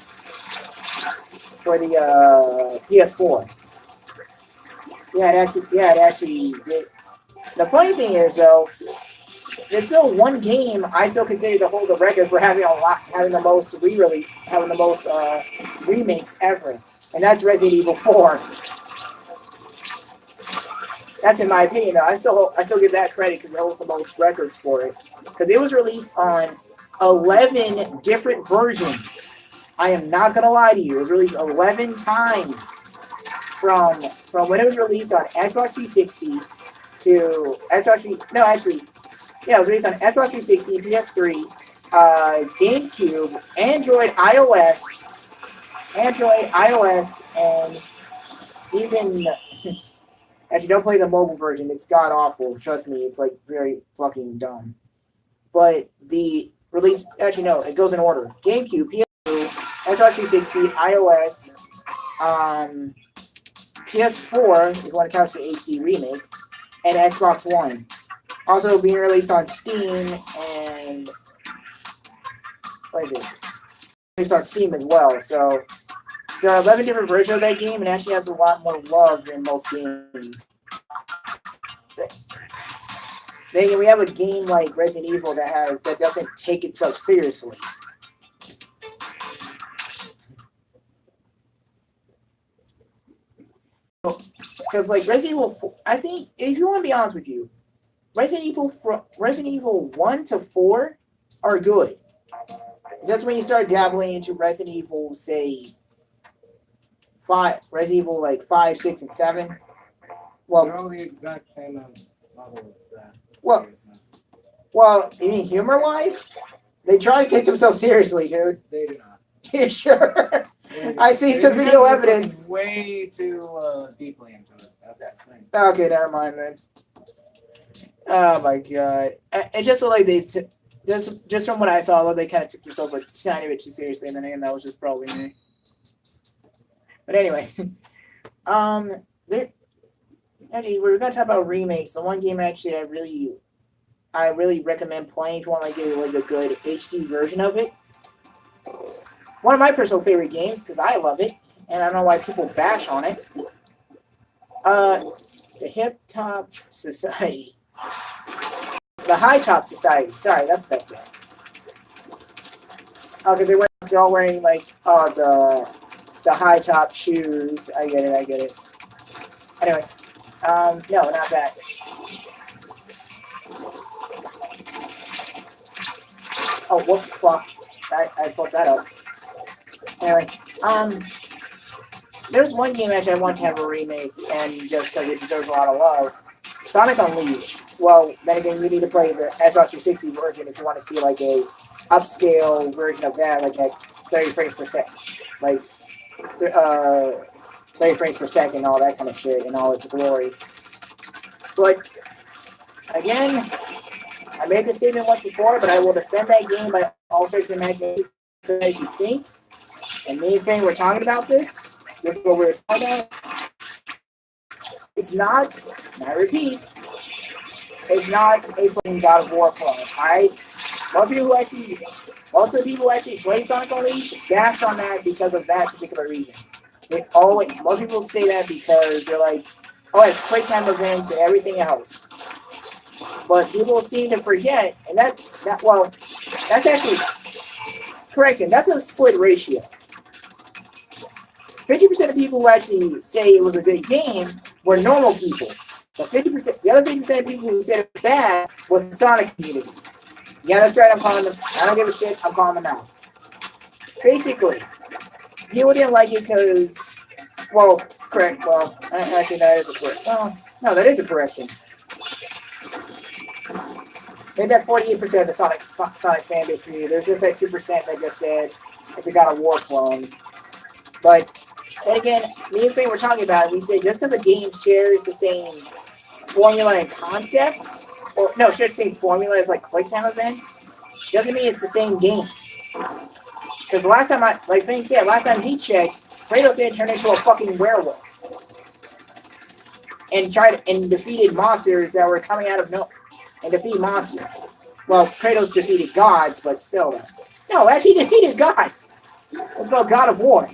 PS4. It actually did. The funny thing is though, there's still one game I still consider to hold the record for having the most remakes ever, and that's Resident Evil 4. That's in my opinion though. I still give that credit because it holds the most records for it because it was released on 11 different versions. I am not gonna lie to you. It was released 11 times from when it was released on Xbox 360 to Xbox. No, actually, yeah, it was released on Xbox 360, PS3, GameCube, Android, iOS, and even. Actually, don't play the mobile version. It's god awful. Trust me, it's like very fucking dumb. But the release, actually no, it goes in order. GameCube, PS2, Xbox 360, iOS, PS4, if you want to count the HD remake, and Xbox One. Also being released on Steam and what is it? Released on Steam as well. So there are 11 different versions of that game, and actually has a lot more love than most games. Then we have a game like Resident Evil that doesn't take itself seriously. Because like Resident Evil 4, I think if you want to be honest with you, Resident Evil 1 to 4 are good. Just when you start dabbling into Resident Evil, say 5, Resident Evil like 5, 6, and 7. Well, they're all the exact same level of that. Well, you mean humor-wise? They try to take themselves seriously, dude. They do not. Yeah, sure. I see some video evidence. Way too deeply into it. That's the thing. Okay, never mind then. Oh my god! It just looked like they just from what I saw, they kind of took themselves like tiny bit too seriously, and then that was just probably me. But anyway, actually, we're gonna talk about remakes. The one game actually I really recommend playing if you want like a good HD version of it. One of my personal favorite games because I love it, and I don't know why people bash on it. The Hip Top Society, the High Top Society. Sorry, that's better. Because they're all wearing like the high top shoes. I get it. Anyway, no, not that. Oh, what the fuck? I fucked that up. Anyway, there's one game actually I want to have a remake, and just because it deserves a lot of love. Sonic Unleashed. Well, then again, you need to play the SR360 version if you want to see like a upscale version of that, like at 30 frames per second, like 30 frames per second, all that kind of shit in all its glory. But again, I made this statement once before, but I will defend that game by all sorts of imagination as you think. And me and Fang were talking about this. This is what we were talking about. It's not, and I repeat, it's not a fucking God of War clone. Alright? Most of the people who actually played Sonic Unleashed bashed on that because of that particular reason. Most people say that because they're like, oh, it's quick time events and everything else. But people seem to forget, and that's actually correction. That's a split ratio. 50% of people who actually say it was a good game were normal people. But the other 50% of people who said it was bad was the Sonic community. Yeah, that's right. I'm calling them. I don't give a shit. I'm calling them out. Basically, people didn't like it because, well, correct. Well, actually, that is a correction. Well, no, that is a correction. Maybe that 48% of the Sonic fan base community. There's just that 2% that just said it's a God of War clone. But then again, me and Faye were talking about it. We said just because a game shares the same formula and concept, or no, shares the same formula as like quick time events, doesn't mean it's the same game. Because last time like Faye said, last time he checked, Kratos didn't turn into a fucking werewolf and defeated monsters that were coming out of and defeat monsters. Well, Kratos defeated gods, but still. No, actually defeated gods. It's about God of War.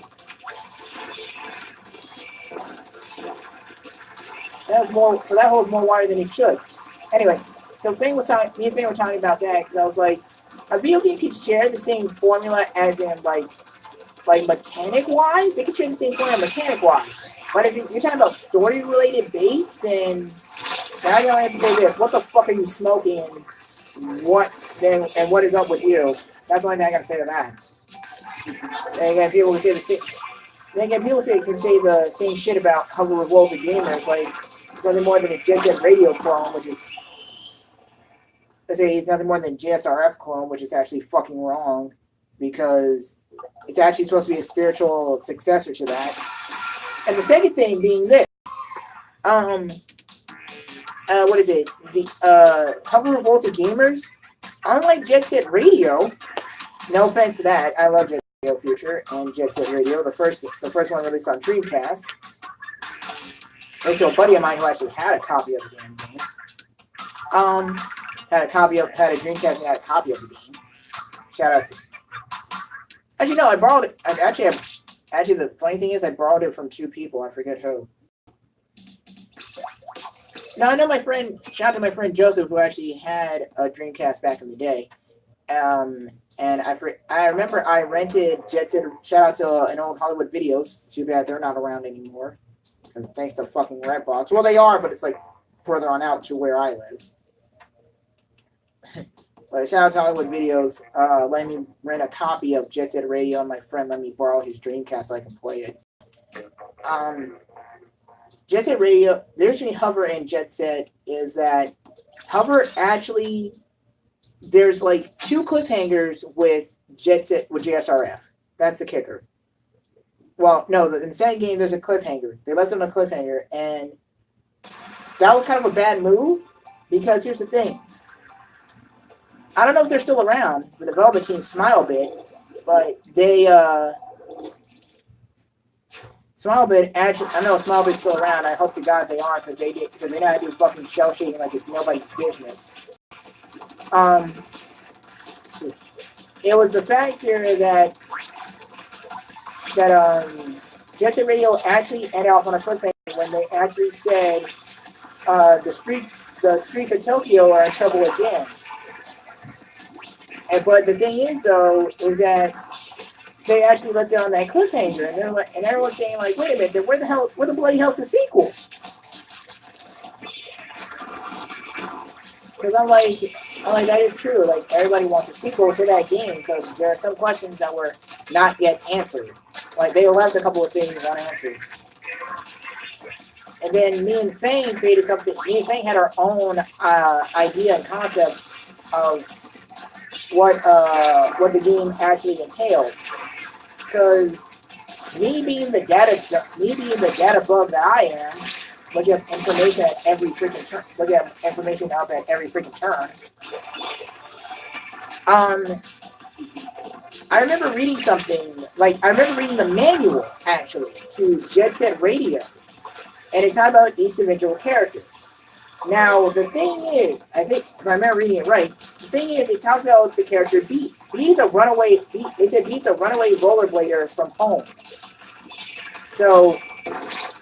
So that holds more water than it should. Anyway, so me and Fang were talking about that because I was like, a video game could share the same formula as in like mechanic-wise. They could share the same formula mechanic-wise. But if you're talking about story-related base, then now you only have to say this: what the fuck are you smoking? And what is up with you? That's the only thing I gotta say to that. And again, people would say the same. Then again, people can say the same shit about Hover Revolted Gamers, like it's nothing more than a Jet Set Radio clone, which is it's nothing more than JSRF clone, which is actually fucking wrong because it's actually supposed to be a spiritual successor to that. And the second thing being this, what is it? The Hover Revolted Gamers, unlike Jet Set Radio, no offense to that, I love Jet Set Radio Future and Jet Set Radio, the first one released on Dreamcast. Thanks to a buddy of mine who actually had a copy of the damn game. Had a Dreamcast and had a copy of the game. Shout out to. Actually, no, I borrowed it. Actually, the funny thing is, I borrowed it from two people. I forget who. Now, I know my friend. Shout out to my friend Joseph, who actually had a Dreamcast back in the day. And I remember I rented Jet Set. Shout out to an old Hollywood Videos. Too bad they're not around anymore. Because thanks to fucking Redbox. Well, they are, but it's like further on out to where I live. But shout out to Hollywood Videos, letting me rent a copy of Jet Set Radio, and my friend let me borrow his Dreamcast so I can play it. Jet Set Radio, the difference between Hover and Jet Set is that Hover actually, there's like two cliffhangers with Jet Set with JSRF. That's the kicker. Well, no, in the second game there's a cliffhanger. They left it on a cliffhanger, and that was kind of a bad move because here's the thing. I don't know if they're still around. The development team, Smilebit, but they Smilebit actually. I know Smilebit's still around. I hope to God they are because they know how to do fucking shell shading like it's nobody's business. It was the factor that Jet Set Radio actually ended off on a cliffhanger when they actually said the streets of Tokyo are in trouble again. But the thing is, though, is that they actually left it on that cliffhanger, and they're like, and everyone's saying like, "Wait a minute, then where the bloody hell's the sequel?" Because I'm like, I'm like, that is true. Like, everybody wants a sequel to that game because there are some questions that were not yet answered. Like, they left a couple of things unanswered. And then me and Fang created something. Me and Fang had our own idea and concept of what the game actually entailed. Because me being the data bug that I am, look at information at every freaking turn. Look at information up at every freaking turn. I remember reading something, like, I remember reading the manual, actually, to Jet Set Radio, and it talked about each individual character. Now, the thing is, I think, if I remember reading it right, the thing is, it talks about the character Beat. Beat's a runaway, they said Beat's a runaway rollerblader from home. So,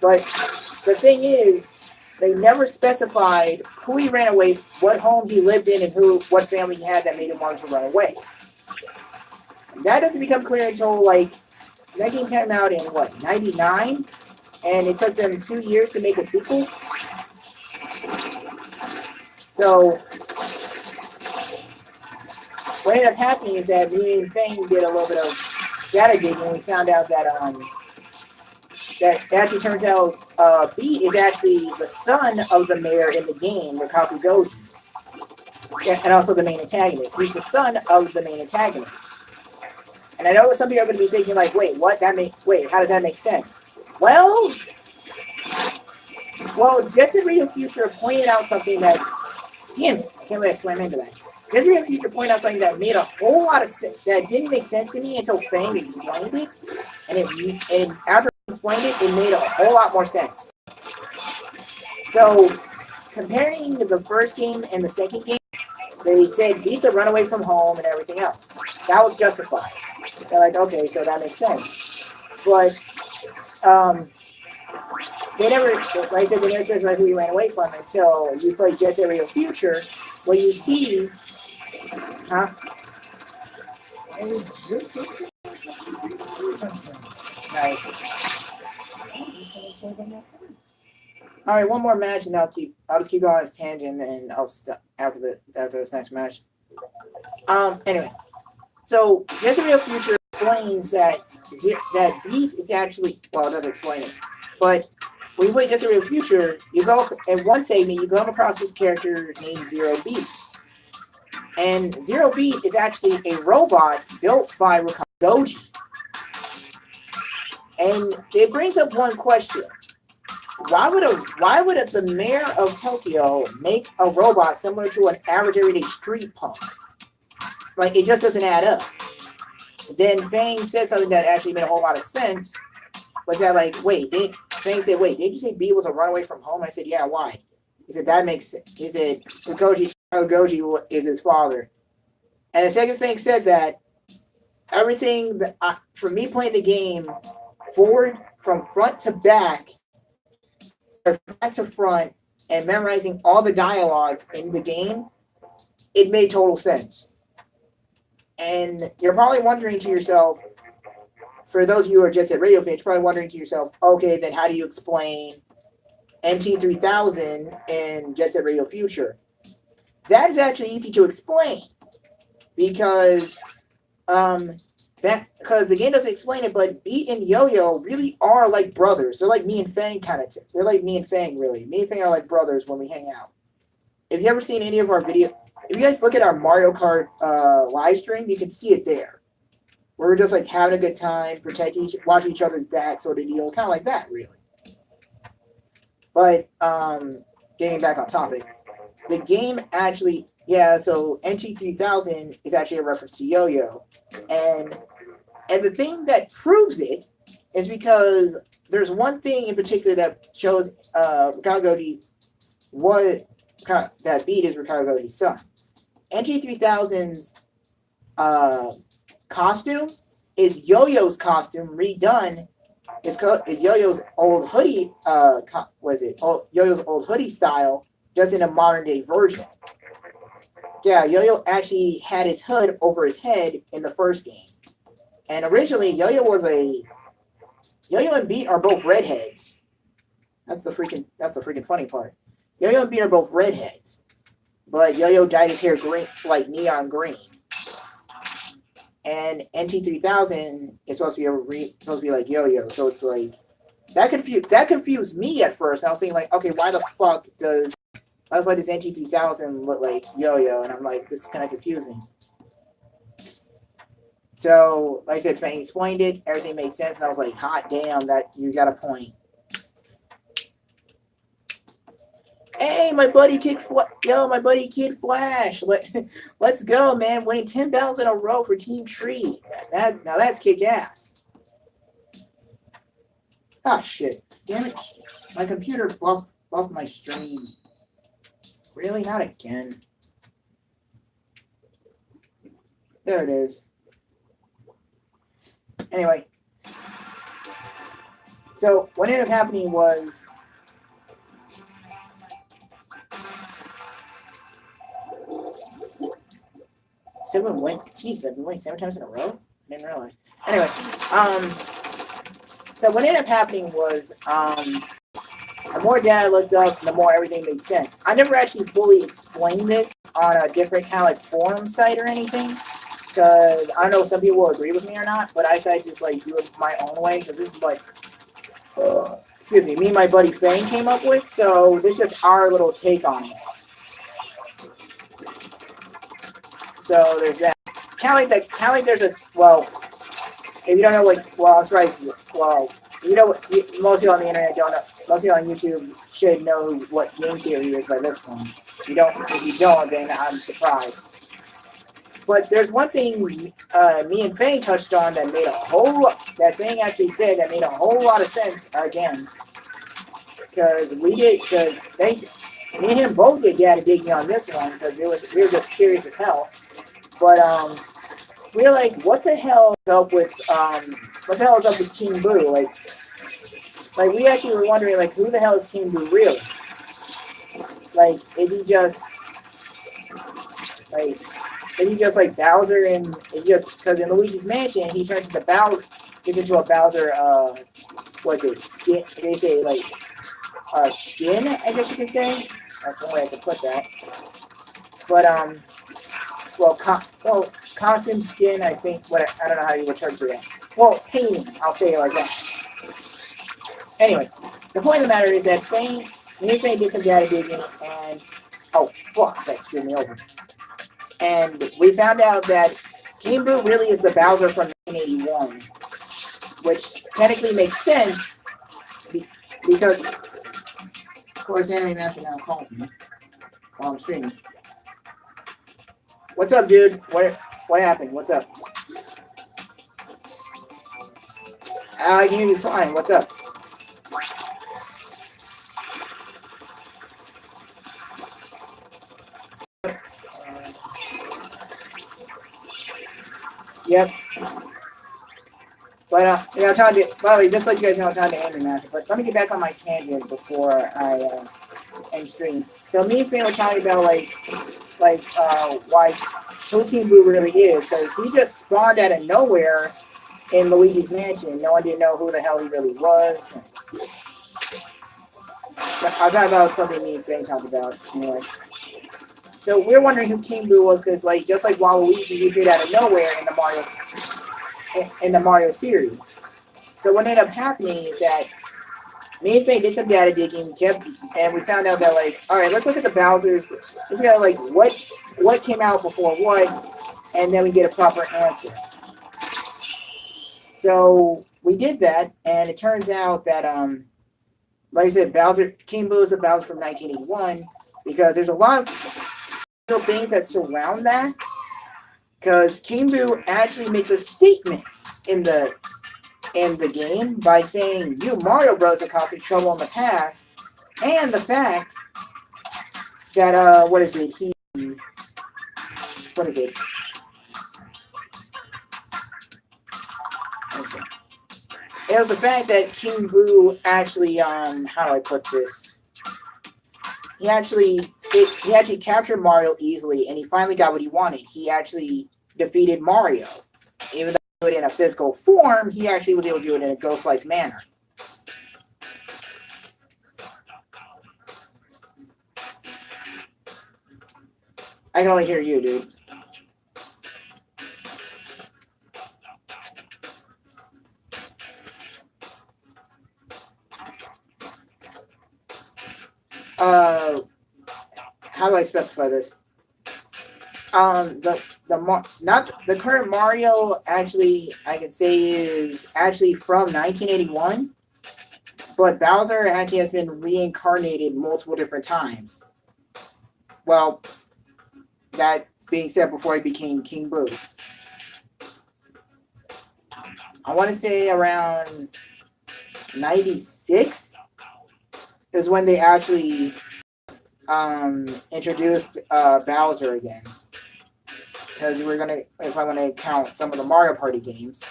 but the thing is, they never specified who he ran away, what home he lived in, and what family he had that made him want to run away. That doesn't become clear until, like, that game came out in, what, 99? And it took them 2 years to make a sequel. So, what ended up happening is that me and Fang did a little bit of data digging, and we found out that that it actually turns out Beat is actually the son of the mayor in the game, Rikaku Goji. Yeah, and also the main antagonist. He's the son of the main antagonist. And I know that some people are going to be thinking, like, wait, what? How does that make sense? Well, Jet Set Radio Future pointed out something that, damn it, I can't let it slam into that. Jet Set Radio Future pointed out something that made a whole lot of sense, that didn't make sense to me until Fang explained it. And after he explained it, it made a whole lot more sense. So, comparing the first game and the second game, they said Beat's a runaway from home and everything else. That was justified. They're like, okay, so that makes sense. But, they never, like I said, they never specified who he ran away from until you play Jet Set Radio Future, where you see, huh? Nice. All right, one more match, and I'll just keep going on this tangent, and I'll stop after this next match. Anyway, so Jet Set Radio Future explains that Beat is actually, well, it doesn't explain it, but when you play Jet Set Radio Future, you go in one segment, you come across this character named Zero Beat, and Zero Beat is actually a robot built by Rikaku Goji. And it brings up one question. Why would the mayor of Tokyo make a robot similar to an average everyday street punk? Like, it just doesn't add up. Then Fang said something that actually made a whole lot of sense. Was that, like, Fang said, wait, did you say B was a runaway from home? I said, yeah, why? He said, that makes sense. He said, Goji is his father. And the second Fang said that everything that for me playing the game forward from front to back, or back to front, and memorizing all the dialogues in the game, it made total sense. And you're probably wondering to yourself, for those of you who are Jet Set Radio fans, you're probably wondering to yourself, okay, then how do you explain MT3000 in Jet Set Radio Future? That is actually easy to explain because the game doesn't explain it, but Beat and Yo-Yo really are like brothers. They're like me and Fang kind of. They're like me and Fang, really. Me and Fang are like brothers when we hang out. If you ever seen any of our video, if you guys look at our Mario Kart live stream, you can see it there. Where we're just like having a good time, watch each other's back, sort of deal, kind of like that, really. But getting back on topic, the game actually, so NT3000 is actually a reference to Yo-Yo, and the thing that proves it is because there's one thing in particular that shows Rikaku Goji that Beat is Rikaku Goji's son. NT3000's costume is Yo-Yo's costume redone. Is Yo-Yo's old hoodie? Yo-Yo's old hoodie style, just in a modern day version. Yeah, Yo-Yo actually had his hood over his head in the first game, and originally Yo-Yo and Beat are both redheads. That's the freaking funny part. Yo-Yo and Beat are both redheads, but Yo-Yo dyed his hair green, like neon green. And NT3000 is supposed to be like Yo-Yo, so it's like that confused me at first. And I was thinking like, okay, why the fuck does NT3000 look like Yo-Yo? And I'm like, this is kind of confusing. So, like I said, Fang explained it, everything made sense, and I was like, hot damn, that you got a point. Hey, my buddy Kid Flash. Let's go, man. Winning 10 battles in a row for Team Tree. Now that's kick ass. Ah, shit. Damn it. My computer buffed my stream. Really? Not again. There it is. Anyway. So, what ended up happening was... Jesus, I've been winning 7 times in a row? I didn't realize. Anyway, so what ended up happening was, the more data I looked up, the more everything made sense. I never actually fully explained this on a different kind of like forum site or anything, because I don't know if some people will agree with me or not, but I decided to just like do it my own way, because this is like, excuse me and my buddy Fang came up with, so this is just our little take on it. So there's that. Kind of like there's a, well, if you don't know what, well, that's right, well, you know, most people on the internet don't know, most people on YouTube should know what game theory is by this point. If you don't, then I'm surprised. But there's one thing me and Fang touched on that made Fang actually said that made a whole lot of sense again. Because me and him both did data digging on this one, because we were just curious as hell. But we were like, what the hell is up with King Boo? Like we actually were wondering, like, who the hell is King Boo really? Like, is he just like Bowser, and it's just because in Luigi's Mansion he turns into a Bowser skin? They say like skin, I guess you could say. That's one way I could put that. But costume, skin, I think. I don't know how you would refer to that. Well, painting, I'll say it like that. Anyway, the point of the matter is that me and Fang did some data digging, and oh fuck, that screwed me over. And we found out that King Boo really is the Bowser from 1981, which technically makes sense because, of course, Anime Master now calls me while I'm streaming. What's up, dude? What happened? What's up? I can hear you fine. What's up? Yep. But yeah, I'm trying to. By the way, just let you guys know, I'm trying to Anime Master. But let me get back on my tangent before I end stream. So me and Finn were talking about why who King Boo really is, because he just spawned out of nowhere in Luigi's Mansion. No one didn't know who the hell he really was. I'll talk about something me and Finn talked about anyway. So we're wondering who King Boo was, because just like Waluigi, he appeared out of nowhere in the Mario series. So what ended up happening is that me and Faye did some data digging, and we found out that all right, let's look at the Bowsers. Let's look at what came out before what, and then we get a proper answer. So we did that, and it turns out that like I said, King Boo is a Bowser from 1981, because there's a lot of things that surround that. Because King Boo actually makes a statement in the game by saying, "You Mario Bros. Have caused me trouble in the past," and the fact that what is it? It was the fact that King Boo actually how do I put this? He actually captured Mario easily, and he finally got what he wanted. He actually defeated Mario. Even though he did it in a physical form, he actually was able to do it in a ghost-like manner. I can only hear you, dude. How do I specify this? Not the current Mario actually I could say is actually from 1981, but Bowser actually has been reincarnated multiple different times. Well, that being said, before he became King Boo, I want to say around 96 is when they actually introduced Bowser again. Because we're gonna, if I'm gonna count some of the Mario Party games.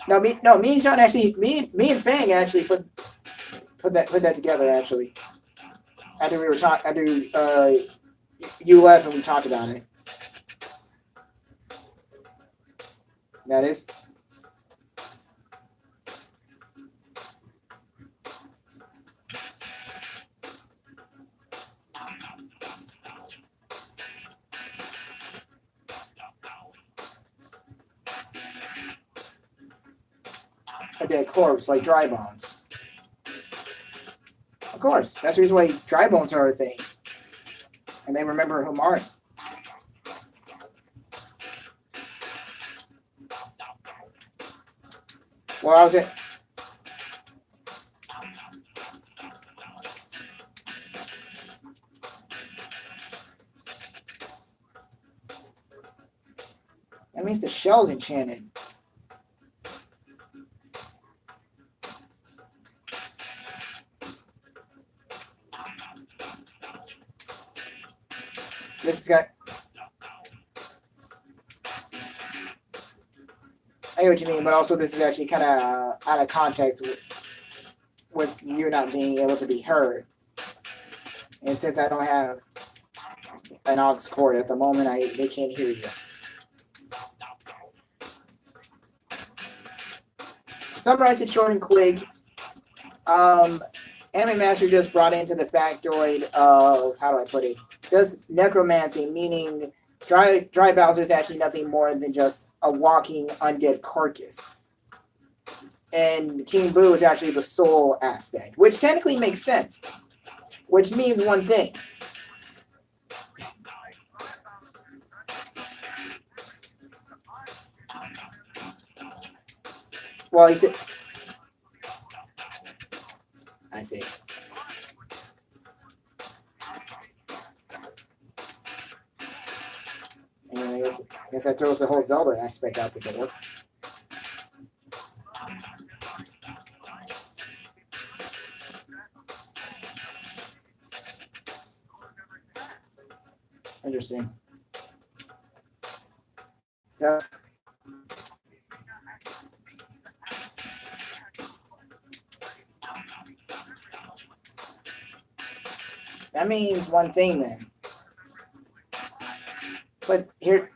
Me and Sean actually, me and Fang actually put that together actually. After we were you left and we talked about it. That is. A dead corpse, like dry bones. Of course, that's the reason why dry bones are a thing. And they remember who Mario. Well, I was it. That means the shell's enchanted. This has got. I know what you mean, but also this is actually kind of out of context with you not being able to be heard. And since I don't have an aux cord at the moment, they can't hear you. To summarize it short and quick, Anime Master just brought into the factoid of, how do I put it, does necromancy, meaning dry Bowser is actually nothing more than just a walking undead carcass. And King Boo is actually the soul aspect, which technically makes sense, which means one thing. Well, he said, I see. And I guess that throws the whole Zelda aspect out the door. Interesting. So, that means one thing then. But here,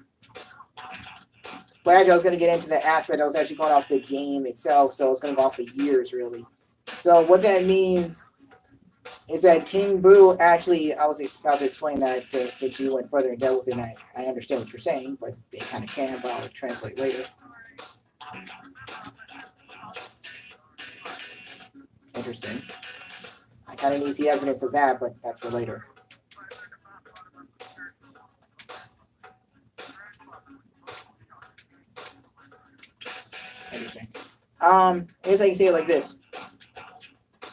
actually I was going to get into the aspect I was actually going off the game itself, so I was going to go off for years, really. So what that means is that King Boo actually, I was about to explain that, but since you went further in depth with it, I understand what you're saying, but they kind of can, but I'll translate later. Interesting. I kind of need to see evidence of that, but that's for later. Interesting. I guess I can say it like this.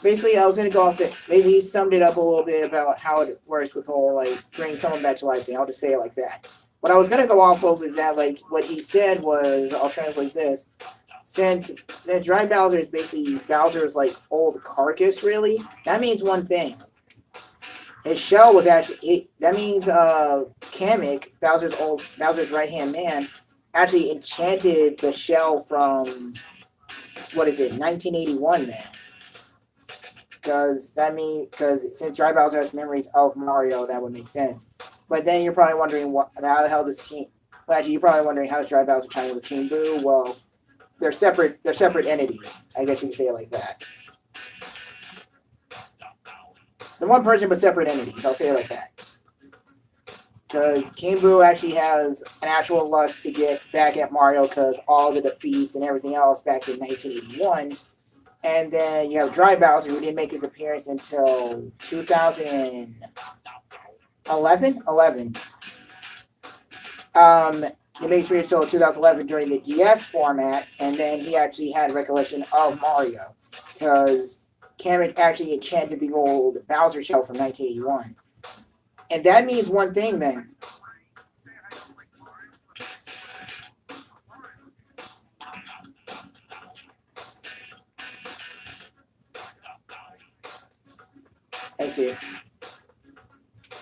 Basically, I was going to go off the. Basically, he summed it up a little bit about how it works with the whole, like, bring someone back to life thing. I'll just say it like that. What I was going to go off of is that, like, what he said was, I'll translate this. Since Dry Bowser is basically Bowser's, like, old carcass, really, that means one thing. His shell was actually. That means Kamek, Bowser's right-hand man, actually enchanted the shell from, 1981 now. Because since Dry Bowser has memories of Mario, that would make sense. But then you're probably wondering how the hell this King. Well, actually, you're probably wondering how's Dry Bowser trying with King Boo. Well, they're separate entities. I guess you can say it like that. the one person but separate entities. I'll say it like that. Because King Boo actually has an actual lust to get back at Mario because all the defeats and everything else back in 1981. And then you have Dry Bowser, who didn't make his appearance until 2011. He made his appearance until 2011 during the DS format, and then he actually had recollection of Mario because Kamek actually enchanted the old Bowser shell from 1981. And that means one thing then. I see.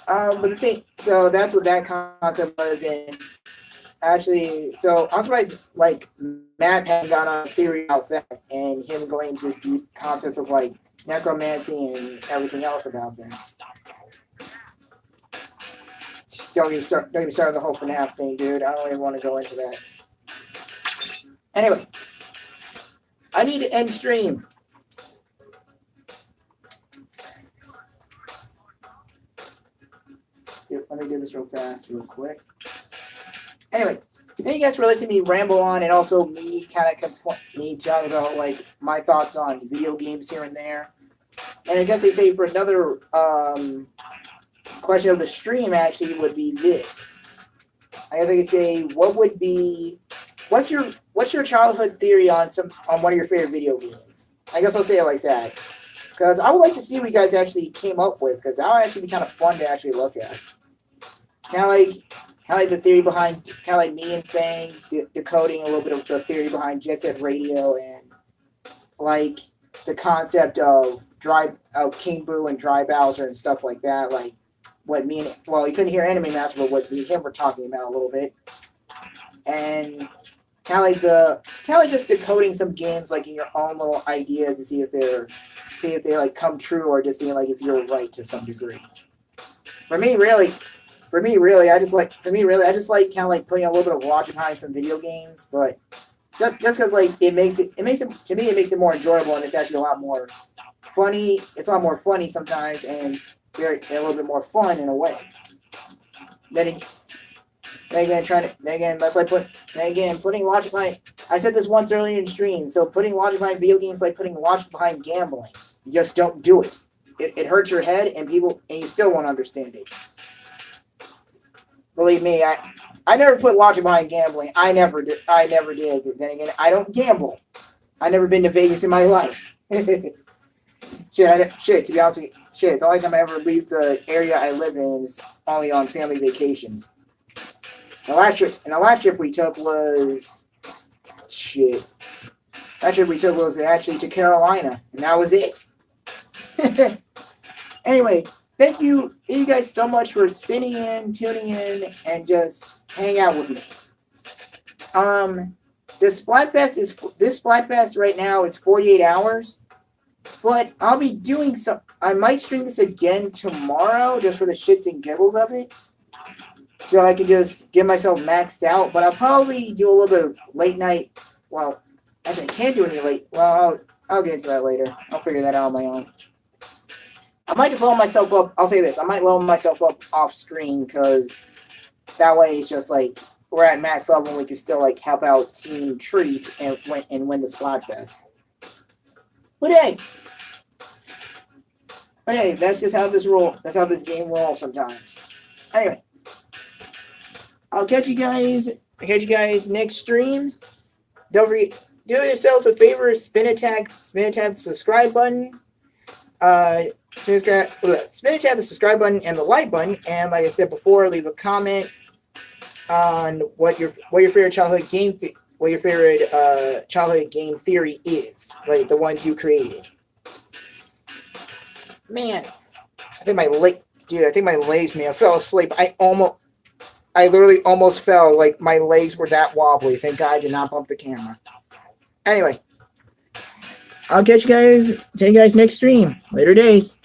But the thing, so that's what that concept was, and actually, so I'm surprised, like, Matt hadn't gone on a theory about that, and him going into deep concepts of, like, necromancy and everything else about that. Don't even start on the whole FNAF thing, dude. I don't even want to go into that. Anyway, I need to end stream. Let me do this real fast, real quick. Anyway, thank you guys for listening to me ramble on, and also me kind of me talking about like my thoughts on video games here and there. And I guess they say for another question of the stream actually would be this. I guess I could say, what's your childhood theory on one of your favorite video games? I guess I'll say it like that, because I would like to see what you guys actually came up with, because that would actually be kind of fun to actually look at. Kind of like the theory behind, kind of like me and Fang decoding a little bit of the theory behind Jet Set Radio, and like the concept of King Boo and Dry Bowser and stuff like that. Like what you couldn't hear Anime Master, but what me and him were talking about a little bit, and kind of like just decoding some games like in your own little ideas to see if they like come true, or just seeing like if you're right to some degree. For me, really, I just like kind of like putting a little bit of logic behind some video games, but just because like it makes it more enjoyable, and it's actually a lot more funny. It's a lot more funny sometimes, and a little bit more fun in a way. Putting logic behind. I said this once earlier in stream. So putting logic behind video games is like putting logic behind gambling. You just don't do it. It hurts your head, and you still won't understand it. Believe me, I never put logic behind gambling. I never did. Then again, I don't gamble. I never been to Vegas in my life. To be honest with you, the only time I ever leave the area I live in is only on family vacations. The last trip we took was actually to Carolina, and that was it. Anyway, thank you guys so much for tuning in, and just hang out with me. This Splatfest right now is 48 hours, but I'll be doing I might stream this again tomorrow just for the shits and giggles of it, so I can just get myself maxed out. But I'll probably do a little bit of late night. Well, actually, I can't do any late. Well, I'll get into that later. I'll figure that out on my own. I might just lower myself up. I'll say this. I might lower myself up off screen, because that way it's just like we're at max level and we can still like help out Team Treat and win the Splatfest. But hey, that's just how this game rolls sometimes. Anyway, I'll catch you guys next stream. Don't forget, do yourselves a favor, spin attack the subscribe button. Spin attack the subscribe button and the like button, and like I said before, leave a comment on what your favorite childhood game theory is, like the ones you created. Man, I think my legs, man, I fell asleep. I literally almost fell. Like my legs were that wobbly. Thank God I did not bump the camera. Anyway, I'll catch you guys next stream. Later days.